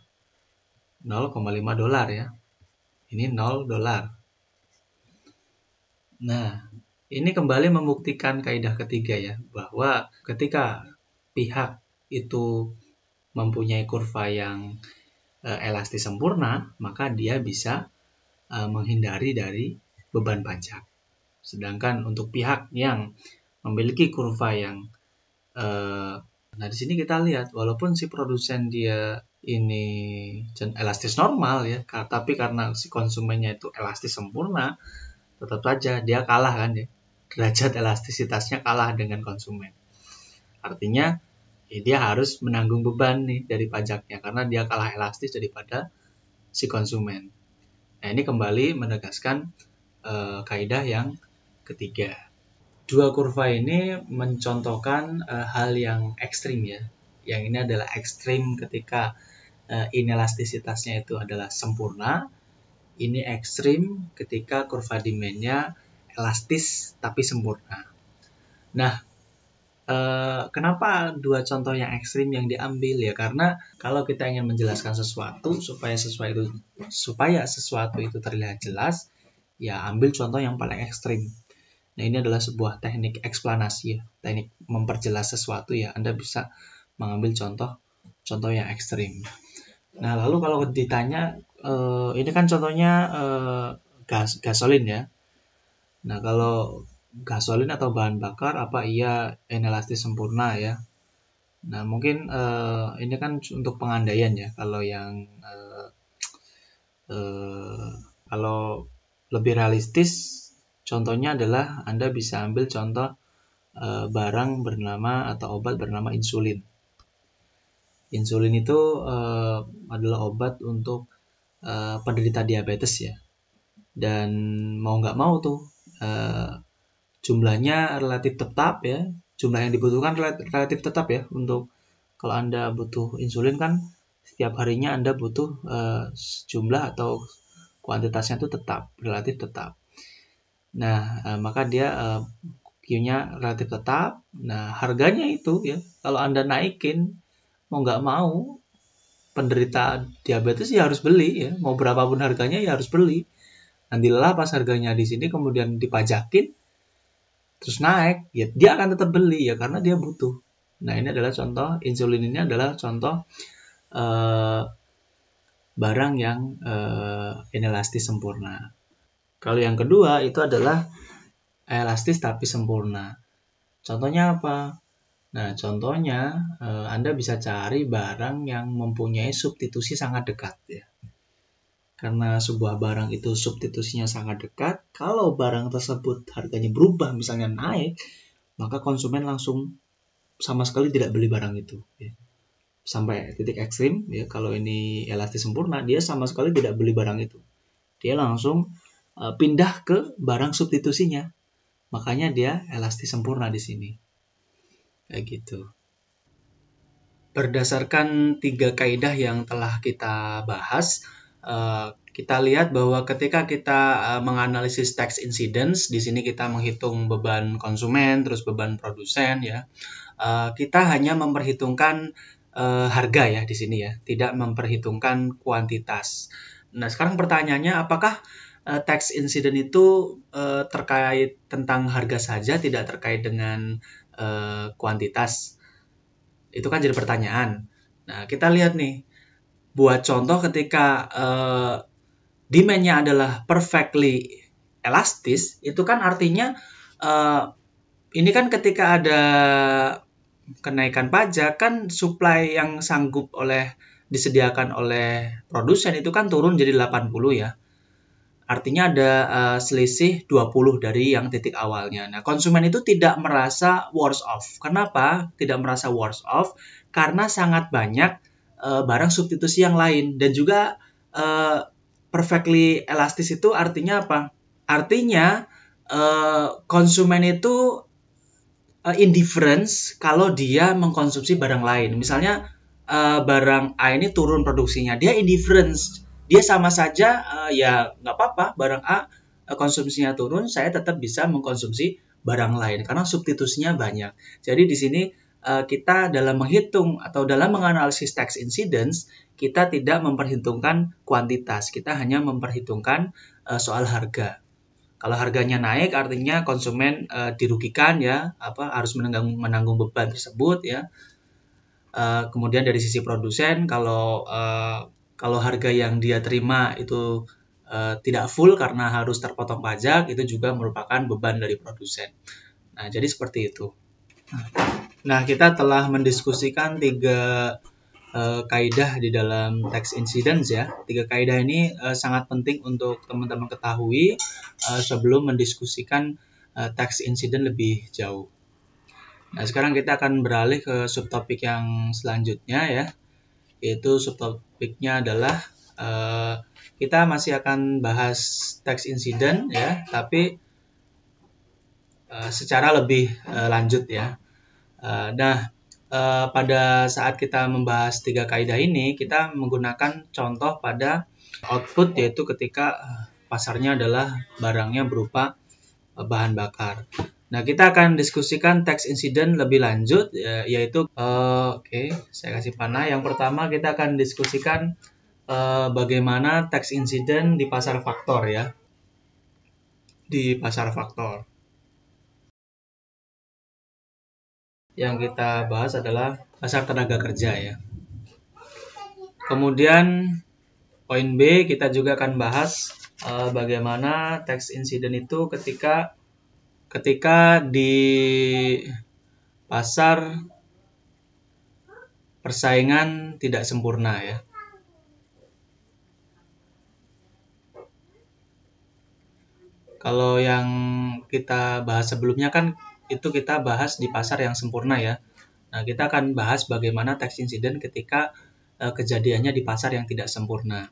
0,5 dolar ya. Ini 0 dolar. Nah, ini kembali membuktikan kaidah ketiga ya, bahwa ketika pihak itu mempunyai kurva yang elastis sempurna, maka dia bisa menghindari dari beban pajak. Sedangkan untuk pihak yang memiliki kurva yang nah di sini kita lihat walaupun si produsen dia ini elastis normal ya, tapi karena si konsumennya itu elastis sempurna, tetap saja dia kalah kan ya. Derajat elastisitasnya kalah dengan konsumen. Artinya dia harus menanggung beban nih dari pajaknya karena dia kalah elastis daripada si konsumen. Nah, ini kembali menegaskan kaidah yang ketiga. dua kurva ini mencontohkan hal yang ekstrim ya. Yang ini adalah ekstrim ketika inelastisitasnya itu adalah sempurna. Ini ekstrim ketika kurva demand-nya elastis tapi sempurna. Nah, kenapa dua contoh yang ekstrim yang diambil ya? Karena kalau kita ingin menjelaskan sesuatu supaya sesuatu itu terlihat jelas, ya ambil contoh yang paling ekstrim. Nah, ini adalah sebuah teknik eksplanasi ya, teknik memperjelas sesuatu ya. Anda bisa mengambil contoh yang ekstrim. Nah, lalu kalau ditanya, ini kan contohnya gasolin ya. Nah, kalau gasolin atau bahan bakar, apa iya inelastis sempurna ya? Nah, mungkin ini kan untuk pengandaian ya. Kalau lebih realistis, contohnya adalah Anda bisa ambil contoh barang bernama atau obat bernama insulin. Insulin itu adalah obat untuk penderita diabetes ya. Dan mau nggak mau tuh jumlahnya relatif tetap ya. Jumlah yang dibutuhkan relatif tetap ya. Untuk kalau Anda butuh insulin kan setiap harinya Anda butuh jumlah atau kuantitasnya itu tetap, relatif tetap. Nah, maka dia Q-nya relatif tetap. Nah, harganya itu ya, kalau Anda naikin, mau nggak mau, penderita diabetes ya harus beli ya. Mau berapapun harganya ya harus beli. Nanti lelah pas harganya di sini kemudian dipajakin, terus naik, ya dia akan tetap beli ya karena dia butuh. Nah, ini adalah contoh, insulin ini adalah contoh barang yang inelastis sempurna. Kalau yang kedua itu adalah elastis tapi sempurna. Contohnya apa? Nah, contohnya Anda bisa cari barang yang mempunyai substitusi sangat dekat ya. Karena sebuah barang itu substitusinya sangat dekat, kalau barang tersebut harganya berubah misalnya naik, maka konsumen langsung sama sekali tidak beli barang itu ya. Sampai titik ekstrim ya, kalau ini elastis sempurna, dia sama sekali tidak beli barang itu. Dia langsung pindah ke barang substitusinya. Makanya dia elastis sempurna di sini. Kayak gitu. Berdasarkan 3 kaidah yang telah kita bahas, kita lihat bahwa ketika kita menganalisis tax incidence, di sini kita menghitung beban konsumen, terus beban produsen ya. Kita hanya memperhitungkan harga ya di sini ya, tidak memperhitungkan kuantitas. Nah, sekarang pertanyaannya, apakah tax incident itu terkait tentang harga saja, tidak terkait dengan kuantitas? Itu kan jadi pertanyaan. Nah, kita lihat nih, buat contoh ketika demand-nya adalah perfectly elastis, itu kan artinya ini kan ketika ada kenaikan pajak kan supply yang sanggup disediakan oleh produsen itu kan turun jadi 80 ya. Artinya ada selisih 20 dari yang titik awalnya. Nah, konsumen itu tidak merasa worse off. Kenapa tidak merasa worse off? Karena sangat banyak barang substitusi yang lain. Dan juga perfectly elastis itu artinya apa? Artinya konsumen itu indifference kalau dia mengkonsumsi barang lain. Misalnya barang A ini turun produksinya, dia indifference. Dia sama saja ya nggak apa-apa, barang A konsumsinya turun, saya tetap bisa mengkonsumsi barang lain karena substitusinya banyak. Jadi di sini kita dalam menghitung atau dalam menganalisis tax incidence, kita tidak memperhitungkan kuantitas, kita hanya memperhitungkan soal harga. Kalau harganya naik artinya konsumen dirugikan ya, harus menanggung beban tersebut ya. Kemudian dari sisi produsen, kalau harga yang dia terima itu tidak full karena harus terpotong pajak, itu juga merupakan beban dari produsen. Nah, jadi seperti itu. Nah, kita telah mendiskusikan 3 kaidah di dalam tax incidence ya. 3 kaidah ini sangat penting untuk teman-teman ketahui sebelum mendiskusikan tax incident lebih jauh. Nah, sekarang kita akan beralih ke subtopik yang selanjutnya ya. Yaitu subtopiknya adalah kita masih akan bahas tax incident ya, tapi secara lebih lanjut ya. Pada saat kita membahas 3 kaidah ini, kita menggunakan contoh pada output, yaitu ketika pasarnya adalah barangnya berupa bahan bakar. Nah, kita akan diskusikan tax incident lebih lanjut, yaitu saya kasih panah. Yang pertama kita akan diskusikan bagaimana tax incident di pasar faktor ya. Di pasar faktor. Yang kita bahas adalah pasar tenaga kerja ya. Kemudian poin B, kita juga akan bahas bagaimana tax incident itu ketika di pasar persaingan tidak sempurna ya. Kalau yang kita bahas sebelumnya kan itu kita bahas di pasar yang sempurna ya. Nah, kita akan bahas bagaimana tax incident ketika kejadiannya di pasar yang tidak sempurna.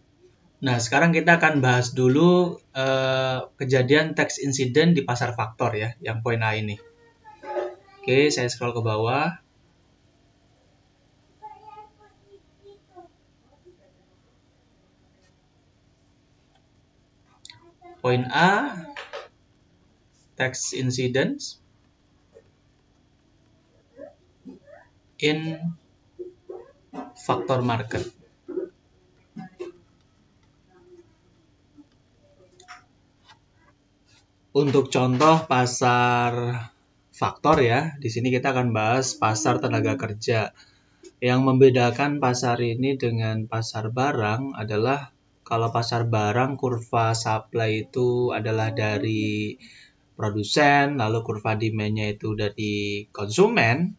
Nah, sekarang kita akan bahas dulu kejadian tax incident di pasar faktor ya, yang poin A ini. Oke, saya scroll ke bawah. Poin A, tax incidents in factor market. Untuk contoh pasar faktor ya, di sini kita akan bahas pasar tenaga kerja. Yang membedakan pasar ini dengan pasar barang adalah kalau pasar barang kurva supply itu adalah dari produsen, lalu kurva demand-nya itu dari konsumen.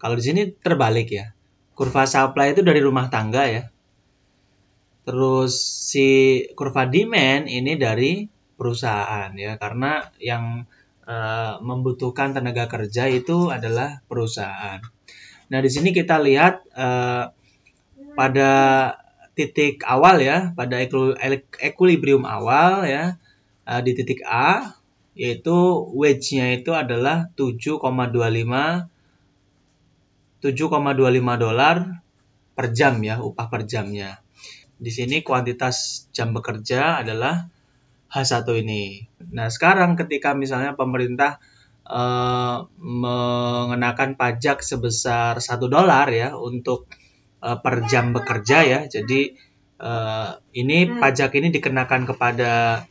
Kalau di sini terbalik ya. Kurva supply itu dari rumah tangga ya. Terus si kurva demand ini dari perusahaan ya, karena yang membutuhkan tenaga kerja itu adalah perusahaan. Nah, di sini kita lihat pada titik awal ya, pada equilibrium awal ya, di titik A, yaitu wage-nya itu adalah 7,25 dolar per jam ya, upah per jamnya. Di sini kuantitas jam bekerja adalah H1 ini. Nah, sekarang ketika misalnya pemerintah mengenakan pajak sebesar 1 dolar ya untuk per jam bekerja ya. Jadi ini pajak ini dikenakan kepada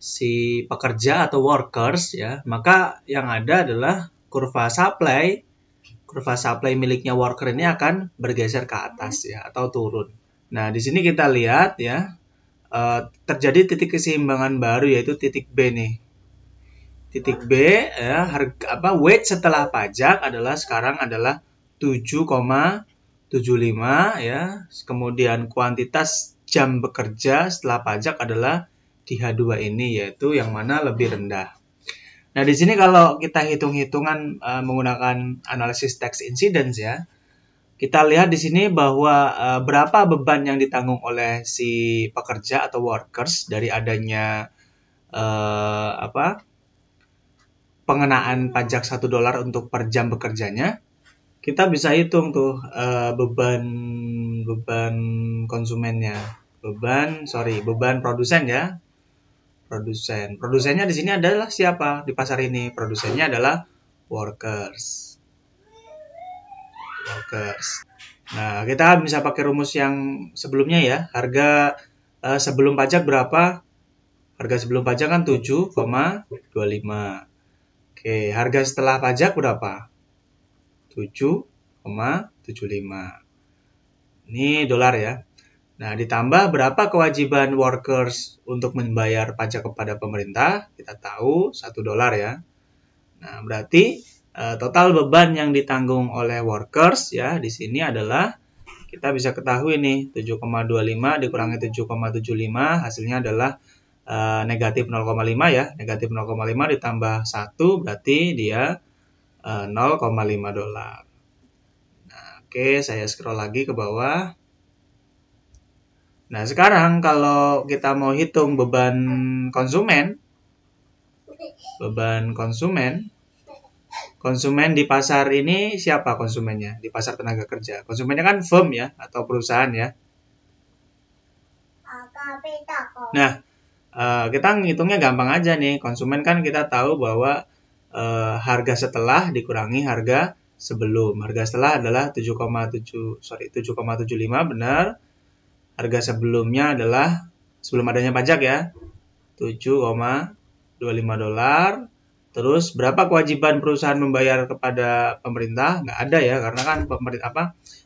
si pekerja atau workers ya. Maka yang ada adalah kurva supply miliknya worker ini akan bergeser ke atas ya, atau turun. Nah, di sini kita lihat ya, terjadi titik keseimbangan baru, yaitu titik B nih. Titik B ya, wage setelah pajak sekarang adalah 7,75 ya. Kemudian kuantitas jam bekerja setelah pajak adalah di H2 ini, yaitu yang mana lebih rendah. Nah, di sini kalau kita hitung-hitungan menggunakan analisis tax incidence ya, kita lihat di sini bahwa berapa beban yang ditanggung oleh si pekerja atau workers dari adanya pengenaan pajak 1 dolar untuk per jam bekerjanya. Kita bisa hitung tuh beban konsumennya, beban produsen ya. Produsennya di sini adalah siapa di pasar ini? Produsennya adalah workers. Nah, kita bisa pakai rumus yang sebelumnya ya. Harga sebelum pajak berapa? Harga sebelum pajak kan 7,25. Oke, harga setelah pajak berapa? 7,75. Ini dolar ya. Nah, ditambah berapa kewajiban workers untuk membayar pajak kepada pemerintah? Kita tahu 1 dolar ya. Nah, berarti total beban yang ditanggung oleh workers ya di sini adalah, kita bisa ketahui nih, 7,25 dikurangi 7,75 hasilnya adalah negatif 0,5 ya. Negatif 0,5 ditambah 1 berarti dia 0,5 dolar. Nah, oke, saya scroll lagi ke bawah. Nah, sekarang kalau kita mau hitung beban konsumen, beban konsumen. Konsumen di pasar ini siapa konsumennya? Di pasar tenaga kerja. Konsumennya kan firm ya, atau perusahaan ya. Nah, kita ngitungnya gampang aja nih. Konsumen kan kita tahu bahwa harga setelah dikurangi harga sebelum. Harga setelah adalah 7,75 benar. Harga sebelumnya adalah sebelum adanya pajak ya. 7,25 dolar. Terus berapa kewajiban perusahaan membayar kepada pemerintah? Nggak ada ya, karena kan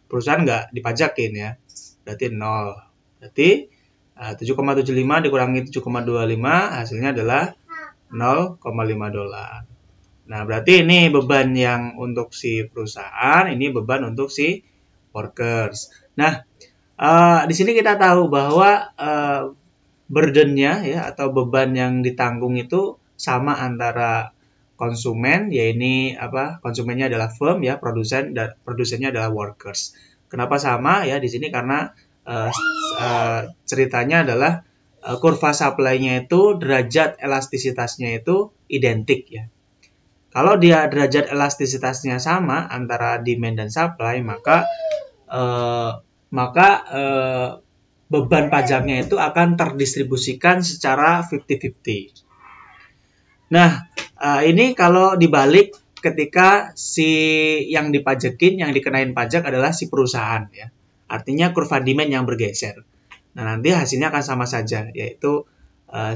perusahaan nggak dipajakin ya. Berarti 0. Berarti 7,75 dikurangi 7,25 hasilnya adalah 0,5 dolar. Nah, berarti ini beban yang untuk si perusahaan, ini beban untuk si workers. Nah, di sini kita tahu bahwa burden-nya ya atau beban yang ditanggung itu sama antara konsumen, yaitu konsumennya adalah firm ya, produsennya adalah workers. Kenapa sama ya di sini? Karena ceritanya adalah kurva supply-nya itu derajat elastisitasnya itu identik ya. Kalau dia derajat elastisitasnya sama antara demand dan supply, maka beban pajaknya itu akan terdistribusikan secara 50-50. Nah, ini kalau dibalik ketika si yang dipajakin, yang dikenain pajak adalah si perusahaan ya. Artinya kurva demand yang bergeser. Nah, nanti hasilnya akan sama saja, yaitu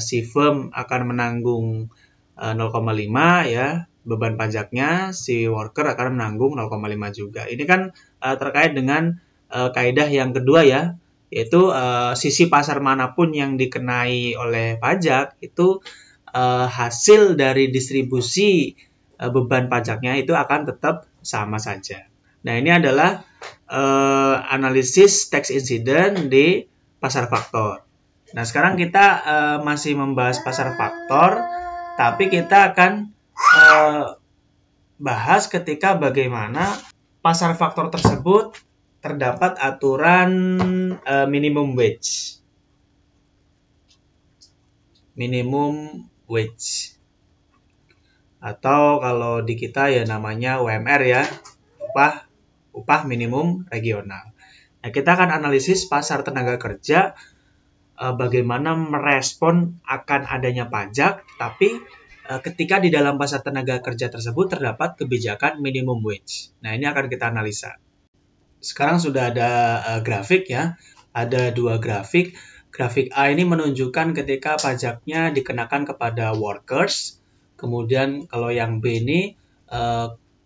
si firm akan menanggung 0,5 ya beban pajaknya, si worker akan menanggung 0,5 juga. Ini kan terkait dengan kaidah yang kedua ya, yaitu sisi pasar manapun yang dikenai oleh pajak itu hasil dari distribusi beban pajaknya itu akan tetap sama saja. Nah, ini adalah analisis tax incident di pasar faktor. Nah, sekarang kita masih membahas pasar faktor, tapi kita akan bahas ketika bagaimana pasar faktor tersebut terdapat aturan minimum wage. Minimum wage. Atau kalau di kita ya namanya UMR ya, upah minimum regional. Nah, kita akan analisis pasar tenaga kerja bagaimana merespon akan adanya pajak, tapi ketika di dalam pasar tenaga kerja tersebut terdapat kebijakan minimum wage. Nah, ini akan kita analisa. Sekarang sudah ada grafik ya, ada 2 grafik. Grafik A ini menunjukkan ketika pajaknya dikenakan kepada workers. Kemudian kalau yang B ini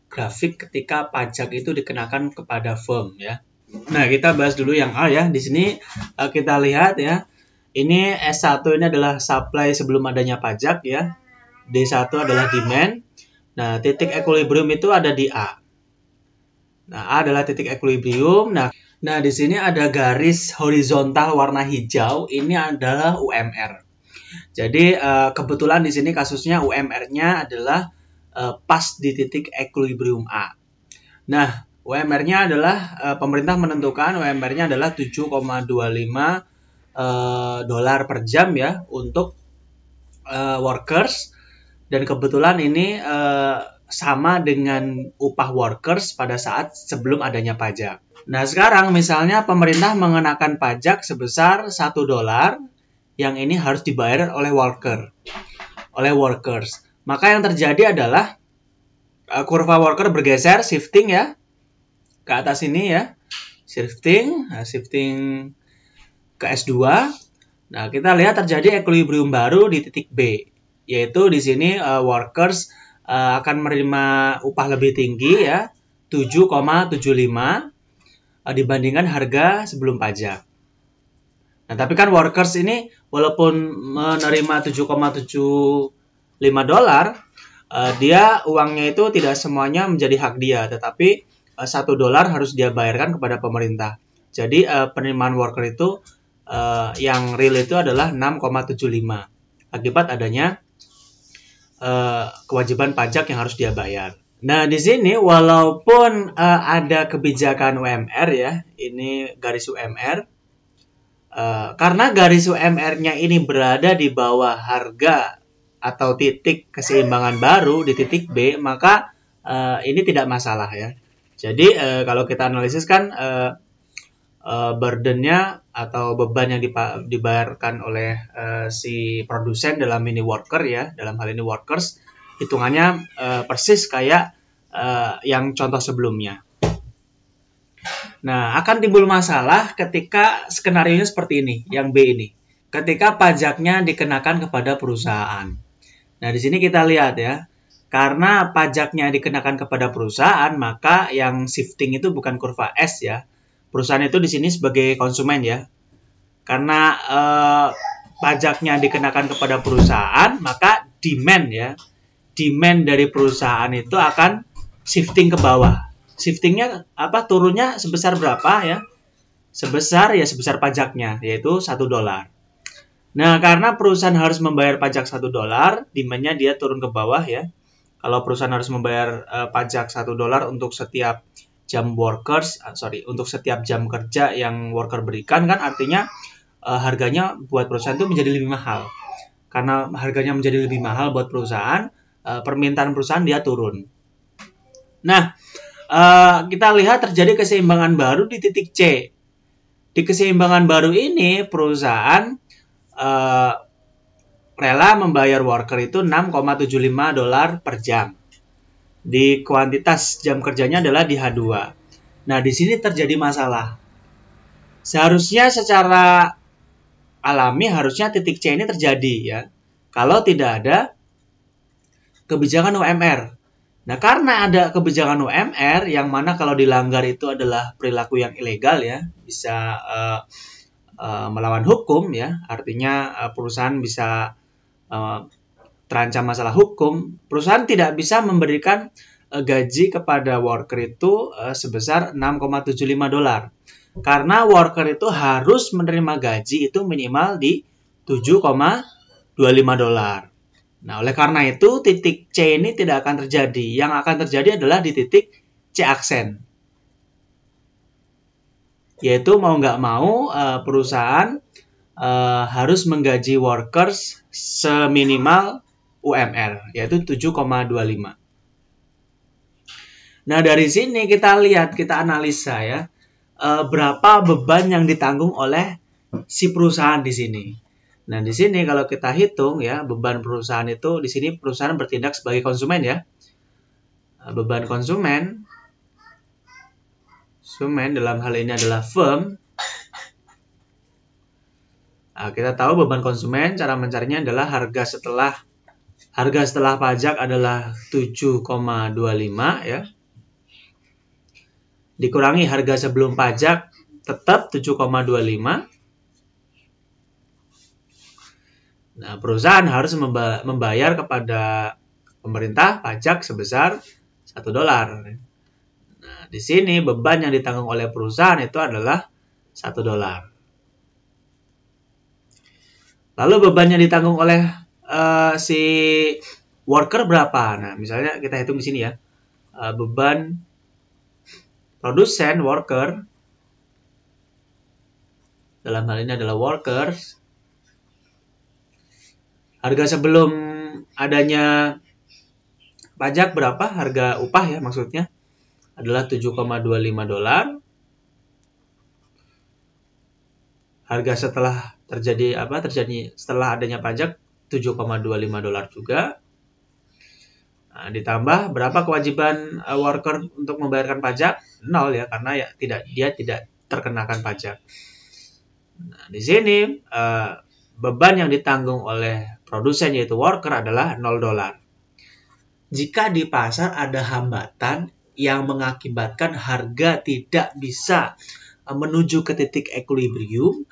grafik ketika pajak itu dikenakan kepada firm ya. Nah, kita bahas dulu yang A ya. Di sini kita lihat ya. Ini S1 ini adalah supply sebelum adanya pajak ya. D1 adalah demand. Nah, titik equilibrium itu ada di A. Nah, A adalah titik equilibrium. Nah, di sini ada garis horizontal warna hijau. Ini adalah UMR. Jadi, kebetulan di sini kasusnya UMR-nya adalah pas di titik equilibrium A. Nah, UMR-nya adalah pemerintah menentukan UMR-nya adalah 7,25 dolar per jam ya untuk workers. Dan kebetulan ini sama dengan upah workers pada saat sebelum adanya pajak. Nah, sekarang misalnya pemerintah mengenakan pajak sebesar 1 dolar yang ini harus dibayar oleh workers. Maka yang terjadi adalah kurva worker bergeser, shifting ya ke atas ini ya. Shifting ke S2. Nah, kita lihat terjadi equilibrium baru di titik B. Yaitu di sini workers akan menerima upah lebih tinggi ya, 7,75 dibandingkan harga sebelum pajak. Nah, tapi kan workers ini walaupun menerima 7,75 dolar, dia uangnya itu tidak semuanya menjadi hak dia, tetapi 1 dolar harus dia bayarkan kepada pemerintah. Jadi penerimaan worker itu yang real itu adalah 6,75 akibat adanya kewajiban pajak yang harus dia bayar. Nah, di sini walaupun ada kebijakan UMR ya, ini garis UMR, karena garis UMR-nya ini berada di bawah harga atau titik keseimbangan baru di titik B, maka ini tidak masalah ya. Jadi kalau kita analisis kan burden-nya atau beban yang dibayarkan oleh si produsen dalam ini worker ya, dalam hal ini workers, hitungannya persis kayak yang contoh sebelumnya. Nah, akan timbul masalah ketika skenarionya seperti ini, yang B ini. Ketika pajaknya dikenakan kepada perusahaan. Nah, di sini kita lihat ya, karena pajaknya dikenakan kepada perusahaan, maka yang shifting itu bukan kurva S ya. Perusahaan itu di sini sebagai konsumen ya. Karena pajaknya dikenakan kepada perusahaan, maka demand ya. Demand dari perusahaan itu akan shifting ke bawah. Shiftingnya apa? Turunnya sebesar berapa ya? Sebesar pajaknya, yaitu $1. Nah, karena perusahaan harus membayar pajak $1, demand-nya dia turun ke bawah ya. Kalau perusahaan harus membayar pajak $1 untuk setiap untuk setiap jam kerja yang worker berikan, kan artinya harganya buat perusahaan itu menjadi lebih mahal. Karena harganya menjadi lebih mahal buat perusahaan, permintaan perusahaan dia turun. Nah, kita lihat terjadi keseimbangan baru di titik C. Di keseimbangan baru ini, perusahaan rela membayar worker itu $6,75 per jam. Di kuantitas jam kerjanya adalah di H2. Nah, di sini terjadi masalah. Seharusnya secara alami harusnya titik C ini terjadi ya. Kalau tidak ada kebijakan UMR. Nah, karena ada kebijakan UMR yang mana kalau dilanggar itu adalah perilaku yang ilegal ya, bisa melawan hukum ya, artinya perusahaan bisa terancam masalah hukum. Perusahaan tidak bisa memberikan gaji kepada worker itu sebesar $6,75 karena worker itu harus menerima gaji itu minimal di $7,25. Nah, oleh karena itu, titik C ini tidak akan terjadi. Yang akan terjadi adalah di titik C aksen. Yaitu mau nggak mau, perusahaan harus menggaji workers seminimal UMR, yaitu 7,25. Nah, dari sini kita lihat, kita analisa ya, berapa beban yang ditanggung oleh si perusahaan di sini. Nah, di sini kalau kita hitung ya, beban perusahaan itu di sini perusahaan bertindak sebagai konsumen ya. Beban konsumen dalam hal ini adalah firm. Nah, kita tahu beban konsumen cara mencarinya adalah harga setelah pajak adalah 7,25 ya. Dikurangi harga sebelum pajak tetap 7,25. Nah, perusahaan harus membayar kepada pemerintah pajak sebesar $1. Nah, di sini beban yang ditanggung oleh perusahaan itu adalah $1. Lalu beban yang ditanggung oleh si worker berapa? Nah, misalnya kita hitung di sini ya. Beban produsen worker dalam hal ini adalah workers. Harga sebelum adanya pajak berapa? Harga upah ya maksudnya adalah $7,25. Harga setelah terjadi setelah adanya pajak $7,25 juga. Nah, ditambah berapa kewajiban worker untuk membayarkan pajak? 0 ya, karena ya dia tidak terkenakan pajak. Nah, di sini beban yang ditanggung oleh produsen yaitu worker adalah $0. Jika di pasar ada hambatan yang mengakibatkan harga tidak bisa menuju ke titik equilibrium,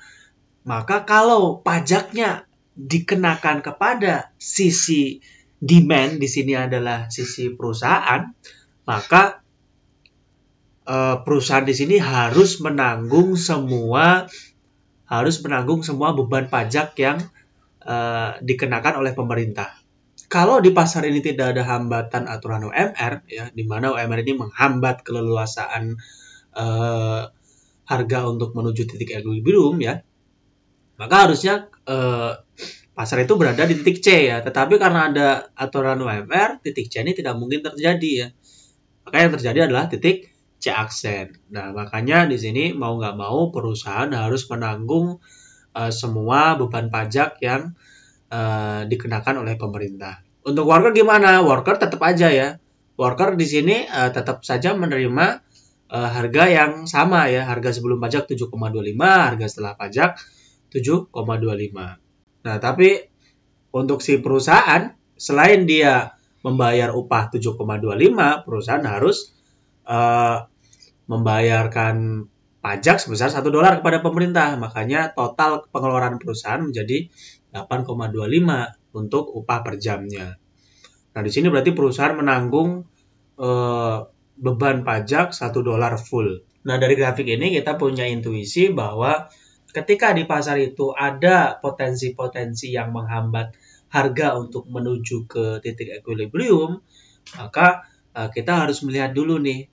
maka kalau pajaknya dikenakan kepada sisi demand, di sini adalah sisi perusahaan, maka perusahaan di sini harus menanggung semua beban pajak yang dikenakan oleh pemerintah. Kalau di pasar ini tidak ada hambatan aturan UMR, ya, di mana UMR ini menghambat keleluasaan harga untuk menuju titik equilibrium, ya, maka harusnya pasar itu berada di titik C ya. Tetapi karena ada aturan UMR, titik C ini tidak mungkin terjadi ya. Maka yang terjadi adalah titik C aksen. Nah, makanya di sini mau nggak mau perusahaan harus menanggung semua beban pajak yang dikenakan oleh pemerintah. Untuk worker gimana? Worker tetap aja ya. Worker di sini tetap saja menerima harga yang sama ya. Harga sebelum pajak 7,25, harga setelah pajak 7,25. Nah, tapi untuk si perusahaan, selain dia membayar upah 7,25, perusahaan harus membayarkan pajak sebesar $1 kepada pemerintah. Makanya total pengeluaran perusahaan menjadi 8,25 untuk upah per jamnya. Nah, di sini berarti perusahaan menanggung beban pajak $1 full. Nah, dari grafik ini kita punya intuisi bahwa ketika di pasar itu ada potensi-potensi yang menghambat harga untuk menuju ke titik equilibrium, maka kita harus melihat dulu nih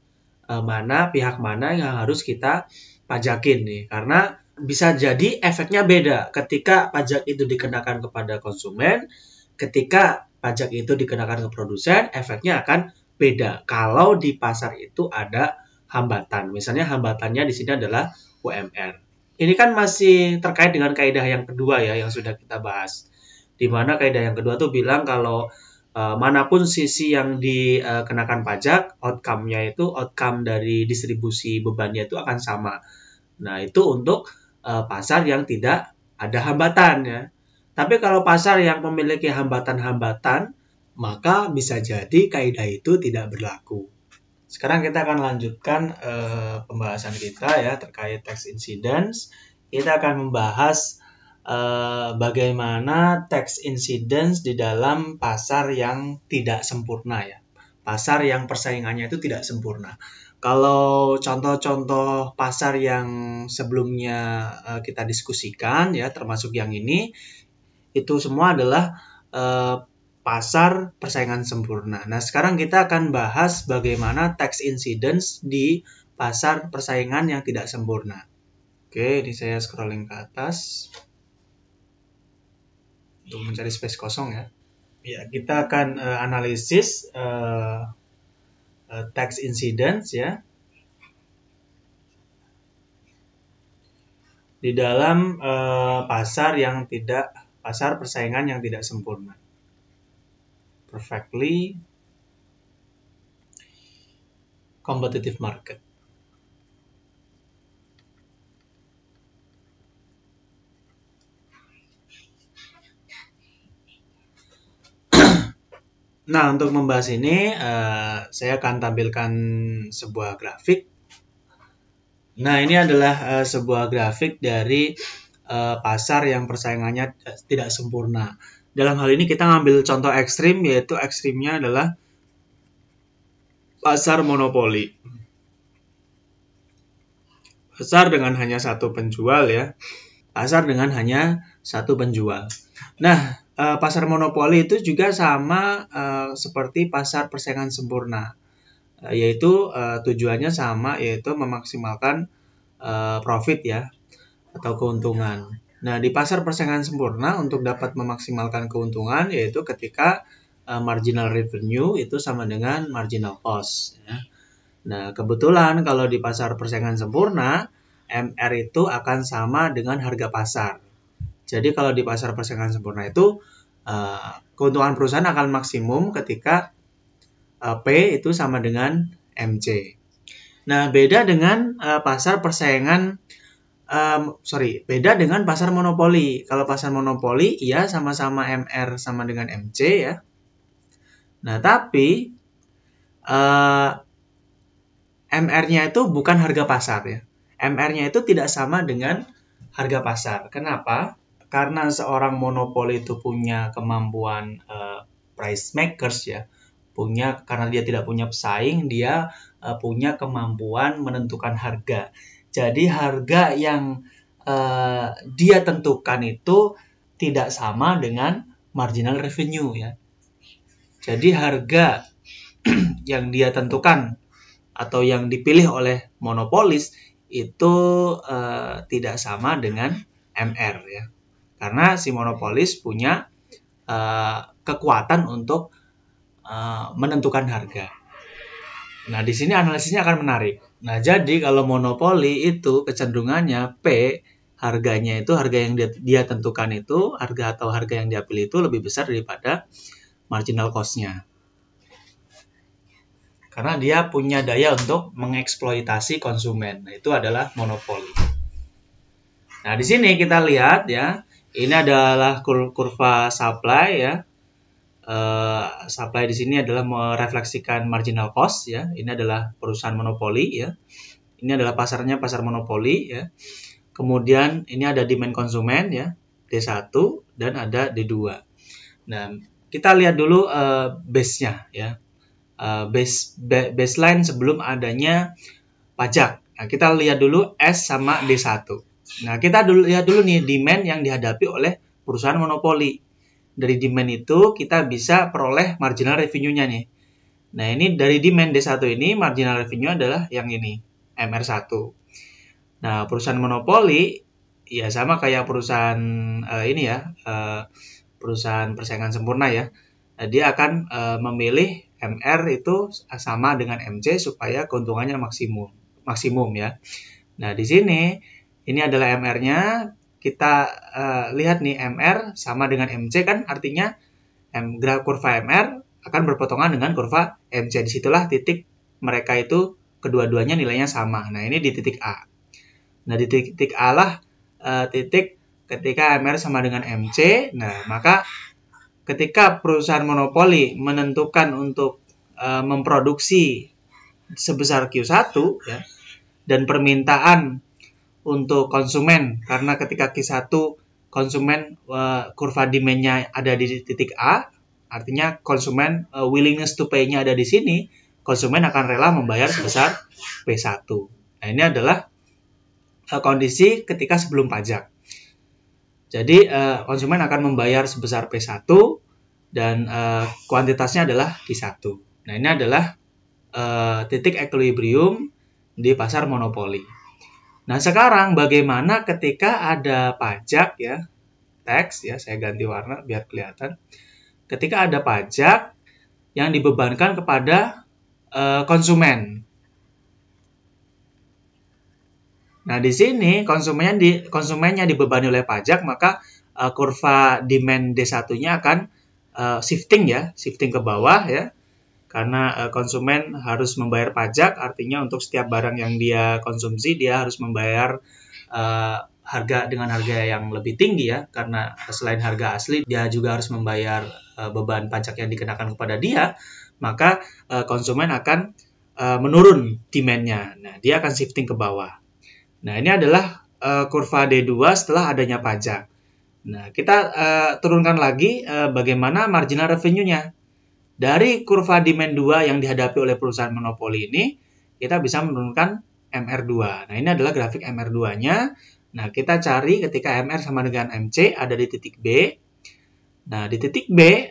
pihak mana yang harus kita pajakin nih. Karena bisa jadi efeknya beda ketika pajak itu dikenakan kepada konsumen, ketika pajak itu dikenakan ke produsen, efeknya akan beda kalau di pasar itu ada hambatan. Misalnya hambatannya di sini adalah UMR. Ini kan masih terkait dengan kaidah yang kedua ya, yang sudah kita bahas. Di mana kaidah yang kedua tuh bilang kalau manapun sisi yang dikenakan pajak, outcome dari distribusi bebannya itu akan sama. Nah, itu untuk pasar yang tidak ada hambatan ya. Tapi kalau pasar yang memiliki hambatan-hambatan, maka bisa jadi kaidah itu tidak berlaku. Sekarang kita akan lanjutkan pembahasan kita ya terkait tax incidence. Kita akan membahas bagaimana tax incidence di dalam pasar yang tidak sempurna ya. Pasar yang persaingannya itu tidak sempurna. Kalau contoh-contoh pasar yang sebelumnya kita diskusikan ya, termasuk yang ini, itu semua adalah pasar persaingan sempurna. Nah, sekarang kita akan bahas bagaimana tax incidence di pasar persaingan yang tidak sempurna. Oke, ini saya scrolling ke atas untuk mencari space kosong ya. Ya, kita akan analisis tax incidence ya di dalam pasar persaingan yang tidak sempurna. Perfectly competitive market. Nah, untuk membahas ini, saya akan tampilkan sebuah grafik. Nah, ini adalah sebuah grafik dari pasar yang persaingannya tidak sempurna. Dalam hal ini kita ngambil contoh ekstrim, yaitu ekstrimnya adalah pasar monopoli. Pasar dengan hanya satu penjual ya. Pasar dengan hanya satu penjual. Nah, pasar monopoli itu juga sama seperti pasar persaingan sempurna, yaitu tujuannya sama, yaitu memaksimalkan profit ya atau keuntungan. Nah, di pasar persaingan sempurna untuk dapat memaksimalkan keuntungan yaitu ketika marginal revenue itu sama dengan marginal cost ya. Nah, kebetulan kalau di pasar persaingan sempurna MR itu akan sama dengan harga pasar. Jadi kalau di pasar persaingan sempurna itu keuntungan perusahaan akan maksimum ketika P itu sama dengan MC. Nah, beda dengan beda dengan pasar monopoli. Kalau pasar monopoli, ya sama-sama MR sama dengan MC ya. Nah, tapi MR-nya itu bukan harga pasar ya. MR-nya itu tidak sama dengan harga pasar. Kenapa? Karena seorang monopoli itu punya kemampuan price makers ya. Karena dia tidak punya pesaing, dia punya kemampuan menentukan harga. Jadi harga yang dia tentukan itu tidak sama dengan marginal revenue ya. Jadi harga yang dia tentukan atau yang dipilih oleh monopolis itu tidak sama dengan MR ya. Karena si monopolis punya kekuatan untuk menentukan harga. Nah, di sini analisisnya akan menarik. Nah, jadi kalau monopoli itu kecenderungannya P, harganya itu harga yang dia tentukan itu, harga atau harga yang dia pilih itu lebih besar daripada marginal cost-nya. Karena dia punya daya untuk mengeksploitasi konsumen. Nah, itu adalah monopoli. Nah, di sini kita lihat ya, ini adalah kurva supply ya. Supply di sini adalah merefleksikan marginal cost ya. Ini adalah perusahaan monopoli ya. Ini adalah pasarnya, pasar monopoli ya. Kemudian ini ada demand konsumen ya, D1 dan ada D2. Nah, kita lihat dulu base-nya ya. Baseline sebelum adanya pajak. Nah, kita lihat dulu S sama D1. Nah, kita lihat dulu nih demand yang dihadapi oleh perusahaan monopoli. Dari demand itu kita bisa peroleh marginal revenue-nya nih. Nah, ini dari demand D1 ini marginal revenue adalah yang ini, MR1. Nah, perusahaan monopoli ya sama kayak perusahaan ini ya, perusahaan persaingan sempurna ya. Nah, dia akan memilih MR itu sama dengan MC supaya keuntungannya maksimum ya. Nah, di sini ini adalah MR-nya. Kita lihat nih MR sama dengan MC kan artinya kurva MR akan berpotongan dengan kurva MC. Disitulah titik mereka itu kedua-duanya nilainya sama. Nah, ini di titik A. Nah, di titik A lah titik ketika MR sama dengan MC. Nah, maka ketika perusahaan monopoli menentukan untuk memproduksi sebesar Q1 ya, dan permintaan untuk konsumen, karena ketika Q1 konsumen kurva demand-nya ada di titik A, artinya konsumen willingness to pay-nya ada di sini, konsumen akan rela membayar sebesar P1. Nah, ini adalah kondisi ketika sebelum pajak. Jadi konsumen akan membayar sebesar P1 dan kuantitasnya adalah Q1. Nah, ini adalah titik equilibrium di pasar monopoli. Nah, sekarang bagaimana ketika ada pajak ya, tax ya, saya ganti warna biar kelihatan. Ketika ada pajak yang dibebankan kepada konsumen. Nah, di sini konsumennya dibebani oleh pajak, maka kurva demand D1-nya akan shifting ke bawah ya. Karena konsumen harus membayar pajak, artinya untuk setiap barang yang dia konsumsi, dia harus membayar harga dengan harga yang lebih tinggi ya. Karena selain harga asli, dia juga harus membayar beban pajak yang dikenakan kepada dia. Maka konsumen akan menurun demand-nya. Nah, dia akan shifting ke bawah. Nah, ini adalah kurva D2 setelah adanya pajak. Nah, kita turunkan lagi bagaimana marginal revenue-nya. Dari kurva demand 2 yang dihadapi oleh perusahaan monopoli ini, kita bisa menurunkan MR2. Nah, ini adalah grafik MR2-nya. Nah, kita cari ketika MR sama dengan MC ada di titik B. Nah, di titik B,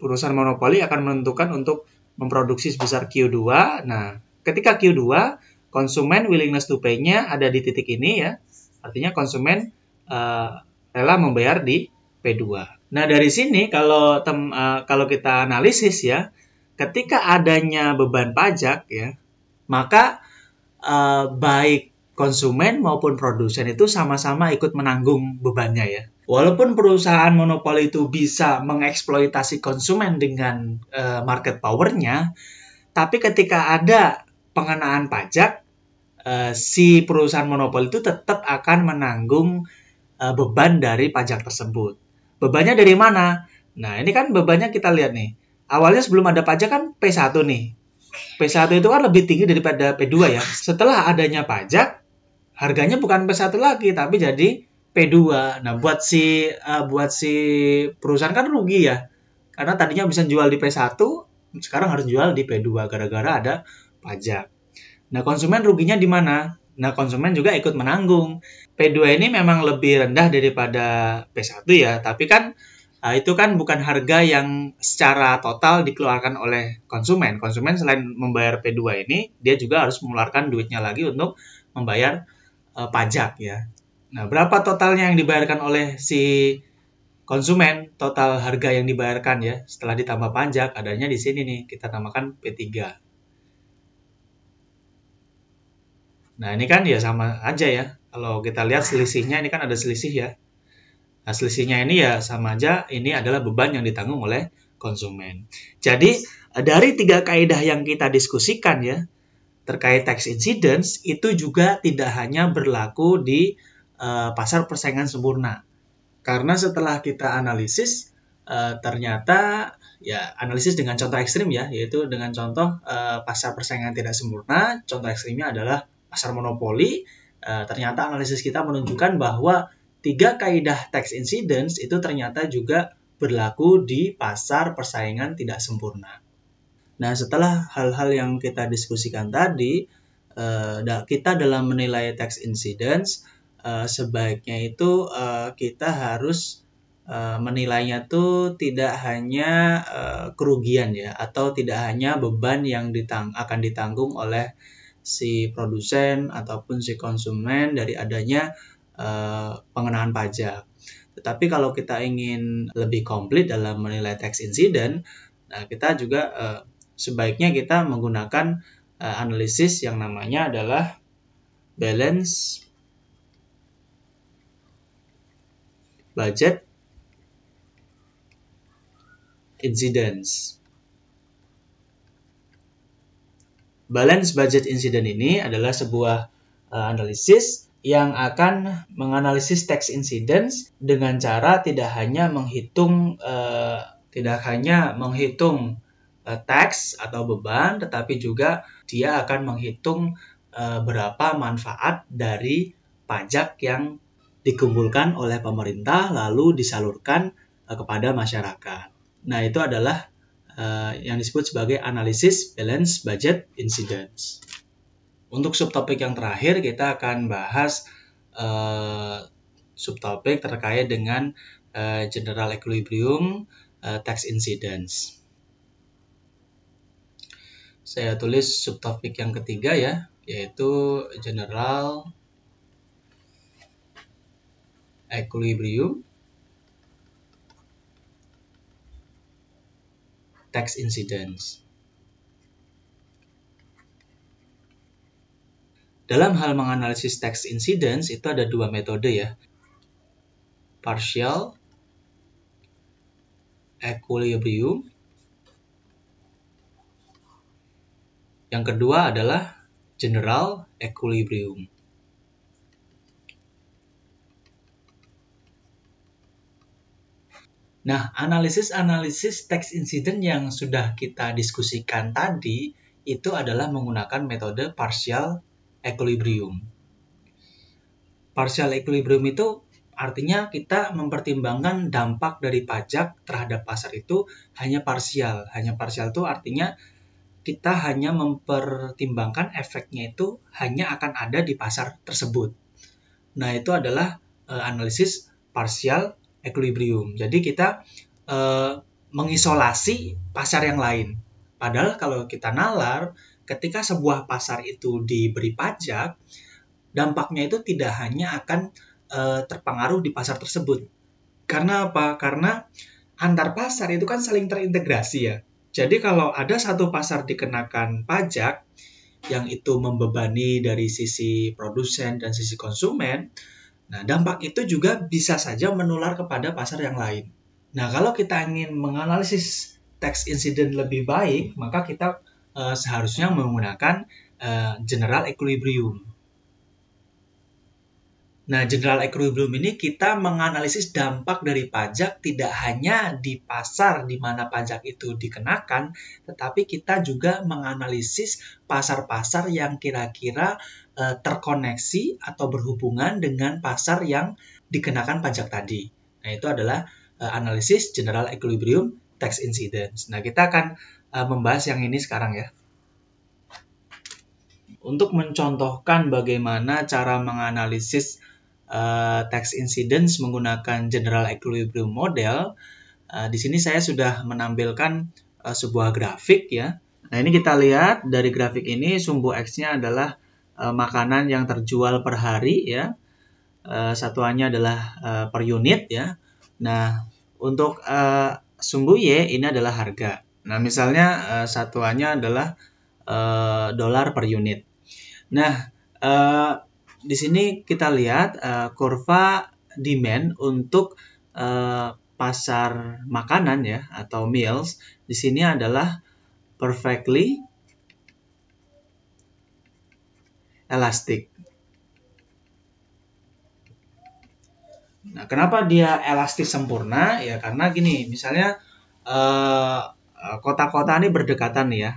perusahaan monopoli akan menentukan untuk memproduksi sebesar Q2. Nah, ketika Q2, konsumen willingness to pay-nya ada di titik ini ya. Artinya konsumen rela membayar di P2. Nah, dari sini kalau kita analisis ya, ketika adanya beban pajak ya, maka baik konsumen maupun produsen itu sama-sama ikut menanggung bebannya ya. Walaupun perusahaan monopoli itu bisa mengeksploitasi konsumen dengan market power-nya, tapi ketika ada pengenaan pajak, si perusahaan monopoli itu tetap akan menanggung beban dari pajak tersebut. Bebannya dari mana? Nah, ini kan bebannya kita lihat nih. Awalnya sebelum ada pajak kan P1 nih. P1 itu kan lebih tinggi daripada P2 ya. Setelah adanya pajak, harganya bukan P1 lagi, tapi jadi P2. Nah, buat si perusahaan kan rugi ya. Karena tadinya bisa jual di P1, sekarang harus jual di P2 gara-gara ada pajak. Nah, konsumen ruginya di mana? Nah, konsumen juga ikut menanggung. P2 ini memang lebih rendah daripada P1 ya, tapi kan itu kan bukan harga yang secara total dikeluarkan oleh konsumen. Konsumen selain membayar P2 ini, dia juga harus mengeluarkan duitnya lagi untuk membayar pajak ya. Nah, berapa totalnya yang dibayarkan oleh si konsumen, total harga yang dibayarkan ya, setelah ditambah pajak, adanya di sini nih, kita namakan P3. Nah, ini kan ya sama aja ya. Kalau kita lihat selisihnya, ini kan ada selisih ya. Nah, selisihnya ini ya sama aja, ini adalah beban yang ditanggung oleh konsumen. Jadi, dari 3 kaidah yang kita diskusikan ya, terkait tax incidence, itu juga tidak hanya berlaku di pasar persaingan sempurna. Karena setelah kita analisis, ternyata ya analisis dengan contoh ekstrim ya, yaitu dengan contoh pasar persaingan tidak sempurna. Contoh ekstrimnya adalah pasar monopoli. Ternyata analisis kita menunjukkan bahwa 3 kaidah tax incidence itu ternyata juga berlaku di pasar persaingan tidak sempurna. Nah, setelah hal-hal yang kita diskusikan tadi, kita dalam menilai tax incidence, sebaiknya itu kita harus menilainya tuh tidak hanya kerugian ya, atau tidak hanya beban yang akan ditanggung oleh si produsen ataupun si konsumen dari adanya pengenaan pajak. Tetapi kalau kita ingin lebih komplit dalam menilai tax incident, nah kita juga sebaiknya kita menggunakan analisis yang namanya adalah balance budget incidence. Balance budget incident ini adalah sebuah analisis yang akan menganalisis tax incidence dengan cara tidak hanya menghitung tax atau beban, tetapi juga dia akan menghitung berapa manfaat dari pajak yang dikumpulkan oleh pemerintah lalu disalurkan kepada masyarakat. Nah, itu adalah yang disebut sebagai analisis balance budget incidence. Untuk subtopik yang terakhir, kita akan bahas subtopik terkait dengan general equilibrium tax incidence. Saya tulis subtopik yang ketiga ya, yaitu general equilibrium tax incidence. Dalam hal menganalisis tax incidence itu ada 2 metode ya. Partial equilibrium. Yang kedua adalah general equilibrium. Nah, analisis tax incident yang sudah kita diskusikan tadi itu adalah menggunakan metode partial equilibrium. Partial equilibrium itu artinya kita mempertimbangkan dampak dari pajak terhadap pasar itu hanya parsial. Hanya parsial itu artinya kita hanya mempertimbangkan efeknya itu hanya akan ada di pasar tersebut. Nah, itu adalah analisis partial equilibrium. Jadi kita mengisolasi pasar yang lain. Padahal kalau kita nalar, ketika sebuah pasar itu diberi pajak, dampaknya itu tidak hanya akan terpengaruh di pasar tersebut. Karena apa? Karena antar pasar itu kan saling terintegrasi ya. Jadi kalau ada satu pasar dikenakan pajak, yang itu membebani dari sisi produsen dan sisi konsumen, nah, dampak itu juga bisa saja menular kepada pasar yang lain. Nah, kalau kita ingin menganalisis tax incident lebih baik, maka kita seharusnya menggunakan general equilibrium. Nah, general equilibrium ini kita menganalisis dampak dari pajak tidak hanya di pasar di mana pajak itu dikenakan, tetapi kita juga menganalisis pasar-pasar yang kira-kira terkoneksi atau berhubungan dengan pasar yang dikenakan pajak tadi. Nah, itu adalah analisis general equilibrium tax incidence. Nah, kita akan membahas yang ini sekarang ya. Untuk mencontohkan bagaimana cara menganalisis tax incidence menggunakan general equilibrium model, di sini saya sudah menampilkan sebuah grafik ya. Nah, ini kita lihat dari grafik ini sumbu X-nya adalah makanan yang terjual per hari ya. satuannya adalah per unit ya. Nah, untuk sumbu Y ini adalah harga. Nah, misalnya satuannya adalah dolar per unit. Nah, di sini kita lihat kurva demand untuk pasar makanan ya atau meals di sini adalah perfectly elastic. Nah, kenapa dia elastis sempurna? Ya karena gini, misalnya kota-kota ini berdekatan nih ya.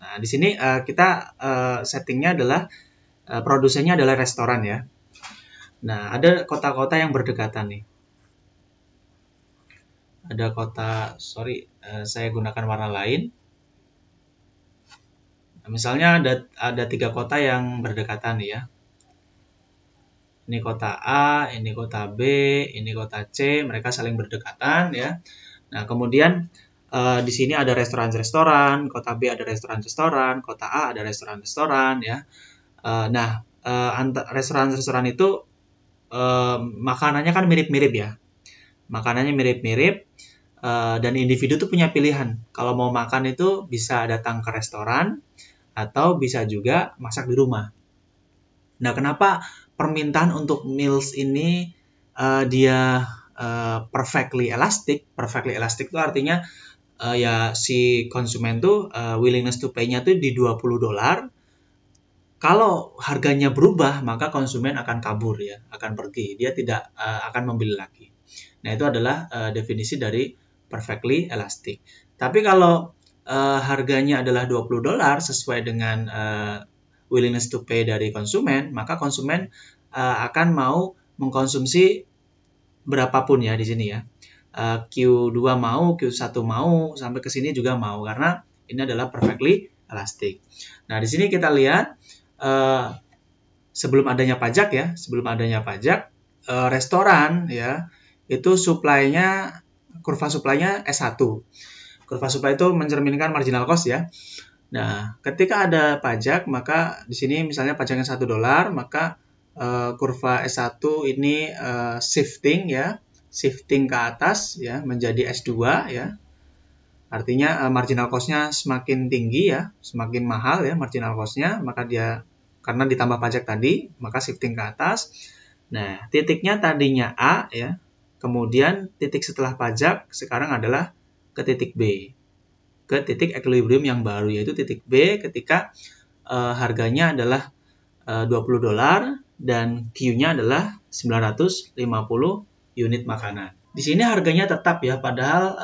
Nah, di sini kita settingnya adalah produsennya adalah restoran ya. Nah, ada kota-kota yang berdekatan nih. Ada kota, saya gunakan warna lain. Nah, misalnya ada 3 kota yang berdekatan nih ya. Ini kota A, ini kota B, ini kota C, mereka saling berdekatan ya. Nah, kemudian di sini ada restoran-restoran, kota B ada restoran-restoran, kota A ada restoran-restoran ya. Nah, restoran-restoran itu makanannya kan mirip-mirip ya. Makanannya mirip-mirip dan individu tuh punya pilihan. Kalau mau makan itu bisa datang ke restoran atau bisa juga masak di rumah. Nah, kenapa permintaan untuk meals ini dia perfectly elastic? Perfectly elastic itu artinya ya si konsumen tuh willingness to pay-nya tuh di $20. Kalau harganya berubah, maka konsumen akan kabur ya, akan pergi. Dia tidak akan membeli lagi. Nah, itu adalah definisi dari perfectly elastic. Tapi kalau harganya adalah $20 sesuai dengan willingness to pay dari konsumen, maka konsumen akan mau mengkonsumsi berapapun ya di sini ya. Q2 mau, Q1 mau, sampai ke sini juga mau karena ini adalah perfectly elastic. Nah, di sini kita lihat sebelum adanya pajak ya, restoran ya itu kurva supply-nya S1. Kurva supply itu mencerminkan marginal cost ya. Nah, ketika ada pajak, maka di sini misalnya pajaknya $1, maka kurva S1 ini shifting ke atas ya menjadi S2 ya. Artinya marginal cost-nya semakin tinggi ya, semakin mahal ya marginal cost-nya, maka dia karena ditambah pajak tadi, maka shifting ke atas. Nah, titiknya tadinya A ya. Kemudian titik setelah pajak sekarang adalah ke titik B. Ke titik equilibrium yang baru, yaitu titik B ketika harganya adalah $20 dan Q-nya adalah 950 unit makanan. Di sini harganya tetap ya, padahal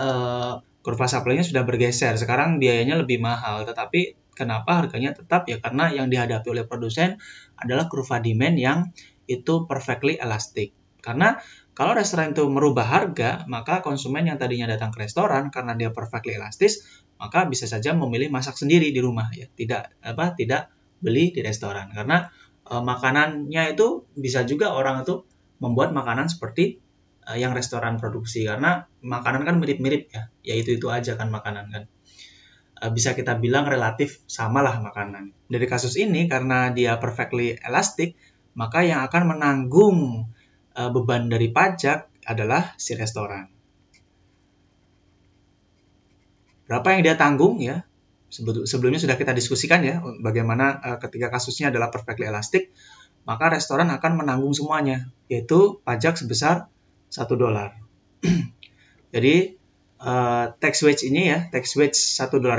kurva supply-nya sudah bergeser. Sekarang biayanya lebih mahal, tetapi kenapa harganya tetap ya? Karena yang dihadapi oleh produsen adalah kurva demand yang itu perfectly elastic. Karena kalau restoran itu merubah harga, maka konsumen yang tadinya datang ke restoran karena dia perfectly elastis, maka bisa saja memilih masak sendiri di rumah ya, tidak beli di restoran. Karena makanannya itu bisa juga orang itu membuat makanan seperti yang restoran produksi, karena makanan kan mirip-mirip ya, itu aja kan makanan kan. Bisa kita bilang relatif samalah makanan. Dari kasus ini karena dia perfectly elastic, maka yang akan menanggung beban dari pajak adalah si restoran. Berapa yang dia tanggung ya? Sebelumnya sudah kita diskusikan ya, bagaimana ketika kasusnya adalah perfectly elastic, maka restoran akan menanggung semuanya, yaitu pajak sebesar $1. Jadi tax wage $1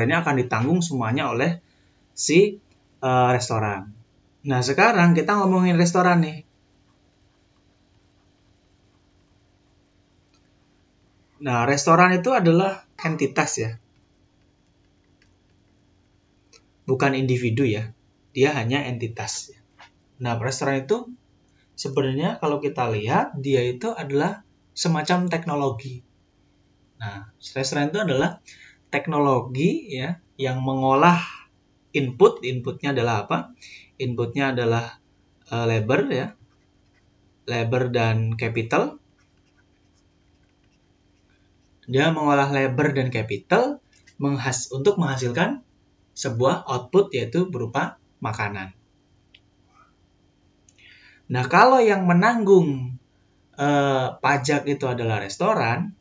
ini akan ditanggung semuanya oleh si restoran. Nah, sekarang kita ngomongin restoran nih. Nah, restoran itu adalah entitas ya. Bukan individu ya. Dia hanya entitas. Nah, restoran itu sebenarnya kalau kita lihat, dia itu adalah semacam teknologi. Nah, restoran itu adalah teknologi ya yang mengolah inputnya adalah apa? Inputnya adalah labor ya. Labor dan capital. Dia mengolah labor dan capital untuk menghasilkan sebuah output yaitu berupa makanan. Nah, kalau yang menanggung pajak itu adalah restoran,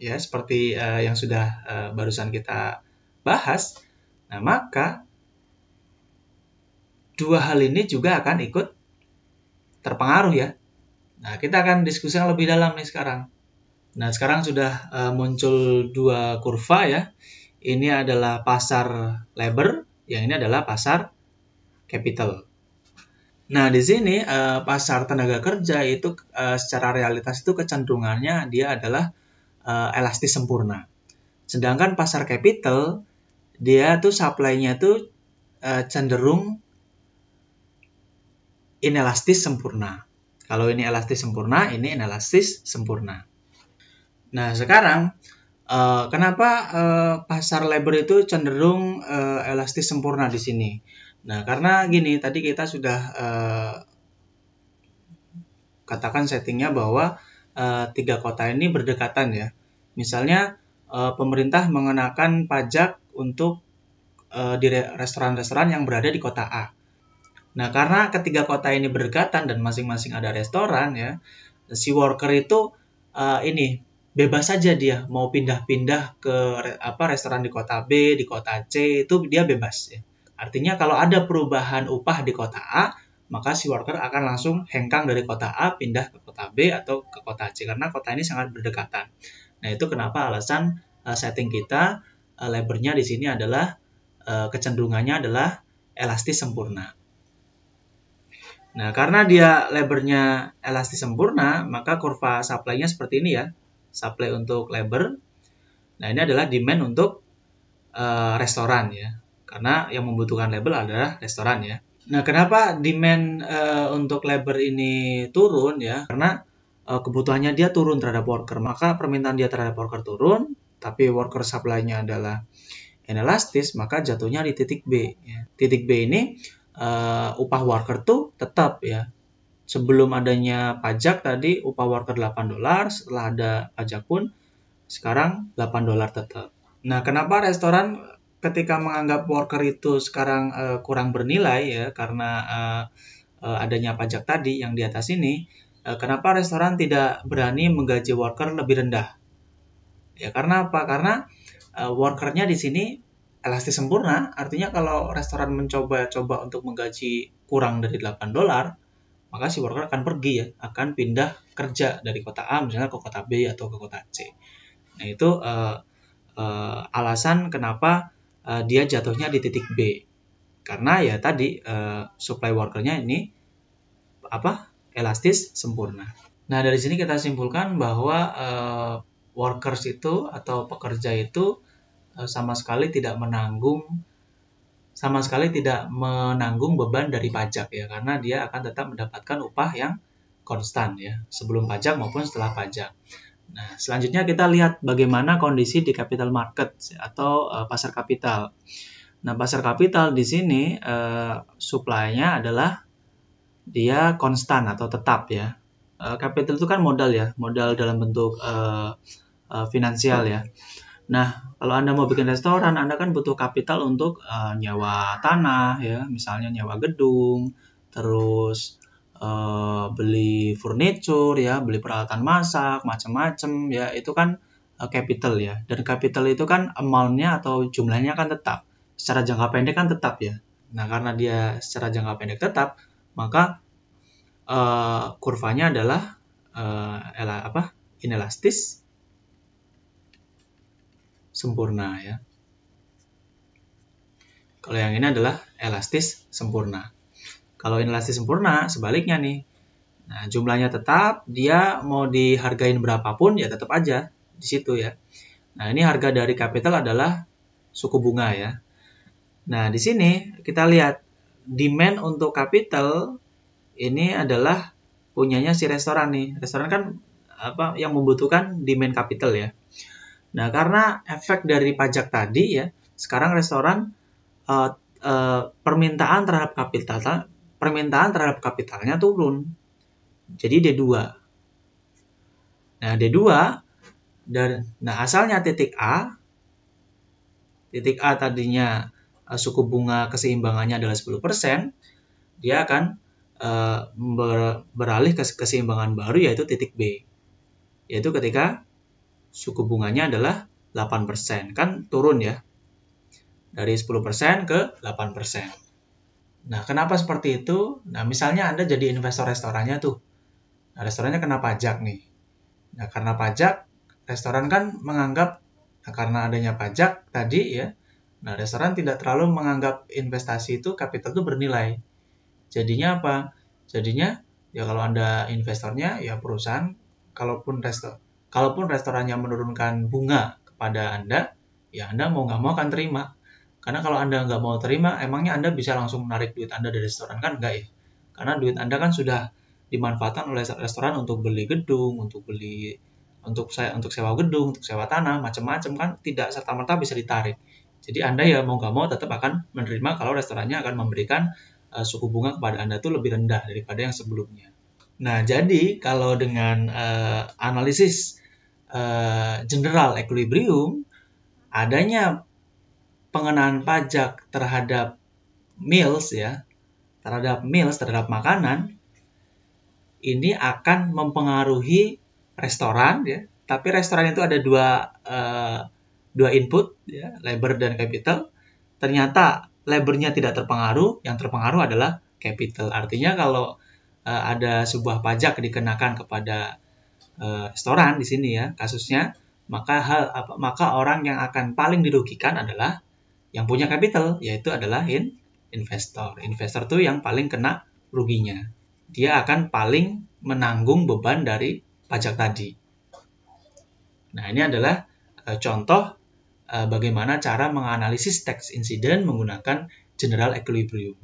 ya seperti yang sudah barusan kita bahas, nah maka dua hal ini juga akan ikut terpengaruh ya. Nah, kita akan diskusikan lebih dalam nih sekarang. Nah, sekarang sudah muncul dua kurva ya. Ini adalah pasar labor, yang ini adalah pasar capital. Nah, di sini pasar tenaga kerja itu secara realitas itu kecenderungannya dia adalah elastis sempurna. Sedangkan pasar capital dia tuh supply-nya tuh cenderung inelastis sempurna. Kalau ini elastis sempurna, ini inelastis sempurna. Nah, sekarang kenapa pasar labor itu cenderung elastis sempurna di sini? Nah, karena gini, tadi kita sudah katakan settingnya bahwa tiga kota ini berdekatan ya. Misalnya pemerintah mengenakan pajak untuk di restoran-restoran yang berada di kota A. Nah, karena ketiga kota ini berdekatan dan masing-masing ada restoran ya, si worker itu ini bebas saja dia mau pindah-pindah ke restoran di kota B, di kota C, itu dia bebas ya. Artinya kalau ada perubahan upah di kota A, maka si worker akan langsung hengkang dari kota A pindah ke kota B atau ke kota C karena kota ini sangat berdekatan. Nah, itu kenapa alasan setting kita labornya di sini adalah kecenderungannya adalah elastis sempurna. Nah, karena dia labornya elastis sempurna, maka kurva supply-nya seperti ini ya. Supply untuk labor. Nah, ini adalah demand untuk restoran ya. Karena yang membutuhkan labor adalah restoran ya. Nah, kenapa demand untuk labor ini turun ya? Karena kebutuhannya dia turun terhadap worker. Maka permintaan dia terhadap worker turun, tapi worker supply-nya adalah inelastis, maka jatuhnya di titik B. Ya. Titik B ini upah worker tuh tetap ya. Sebelum adanya pajak tadi upah worker $8, setelah ada pajak pun sekarang $8 tetap. Nah, kenapa restoran ketika menganggap worker itu sekarang kurang bernilai ya karena adanya pajak tadi yang di atas ini, kenapa restoran tidak berani menggaji worker lebih rendah? Ya karena apa? Karena workernya di sini elastis sempurna, artinya kalau restoran mencoba untuk menggaji kurang dari $8, maka si worker akan pergi ya, akan pindah kerja dari kota A misalnya ke kota B atau ke kota C. Nah, itu alasan kenapa dia jatuhnya di titik B. Karena ya tadi supply workernya ini elastis sempurna. Nah, dari sini kita simpulkan bahwa workers itu atau pekerja itu sama sekali tidak menanggung beban dari pajak ya, karena dia akan tetap mendapatkan upah yang konstan ya, sebelum pajak maupun setelah pajak. Nah, selanjutnya kita lihat bagaimana kondisi di capital market atau pasar kapital. Nah, pasar kapital di sini supply-nya adalah dia konstan atau tetap ya. Capital itu kan modal ya, modal dalam bentuk finansial ya. Nah, kalau Anda mau bikin restoran, Anda kan butuh kapital untuk nyewa tanah ya, misalnya nyewa gedung, terus beli furniture ya, beli peralatan masak, macam-macam ya, itu kan capital ya. Dan capital itu kan amount-nya atau jumlahnya kan tetap. Secara jangka pendek kan tetap ya. Nah, karena dia secara jangka pendek tetap, maka kurvanya adalah inelastis sempurna ya. Kalau yang ini adalah elastis sempurna. Kalau inelastis sempurna sebaliknya nih. Nah, jumlahnya tetap, dia mau dihargain berapapun ya tetap aja di situ ya. Nah, ini harga dari kapital adalah suku bunga ya. Nah, di sini kita lihat demand untuk kapital ini adalah punyanya si restoran nih. Restoran kan yang membutuhkan demand kapital ya. Nah, karena efek dari pajak tadi ya, sekarang restoran permintaan terhadap kapitalnya turun. Jadi D2. Nah, D2 asalnya titik A tadinya suku bunga keseimbangannya adalah 10%, dia akan beralih ke keseimbangan baru, yaitu titik B. Yaitu ketika suku bunganya adalah 8%. Kan turun ya. Dari 10% ke 8%. Nah, kenapa seperti itu? Nah, misalnya Anda jadi investor restorannya tuh. Nah, restorannya kena pajak nih. Nah, karena pajak, restoran kan menganggap, karena adanya pajak tadi ya, nah restoran tidak terlalu menganggap investasi itu, capital itu bernilai. Jadinya apa? Jadinya ya kalau Anda investornya ya perusahaan, kalaupun restorannya menurunkan bunga kepada Anda, ya Anda mau nggak mau akan terima. Karena kalau Anda nggak mau terima, emangnya Anda bisa langsung menarik duit Anda dari restoran? Kan enggak ya. Karena duit Anda kan sudah dimanfaatkan oleh restoran untuk beli gedung, untuk sewa gedung, untuk sewa tanah, macam-macam, kan tidak serta-merta bisa ditarik. Jadi Anda ya mau nggak mau tetap akan menerima kalau restorannya akan memberikan suku bunga kepada Anda itu lebih rendah daripada yang sebelumnya. Nah, jadi kalau dengan analisis general equilibrium, adanya pengenaan pajak terhadap meals ya, terhadap makanan, ini akan mempengaruhi restoran ya. Tapi restoran itu ada dua input ya, labor dan capital. Ternyata labornya tidak terpengaruh, yang terpengaruh adalah capital. Artinya kalau ada sebuah pajak dikenakan kepada restoran di sini ya kasusnya, maka orang yang akan paling dirugikan adalah yang punya capital, yaitu adalah investor. Investor tuh yang paling kena ruginya. Dia akan paling menanggung beban dari pajak tadi. Nah, ini adalah contoh bagaimana cara menganalisis tax incident menggunakan general equilibrium.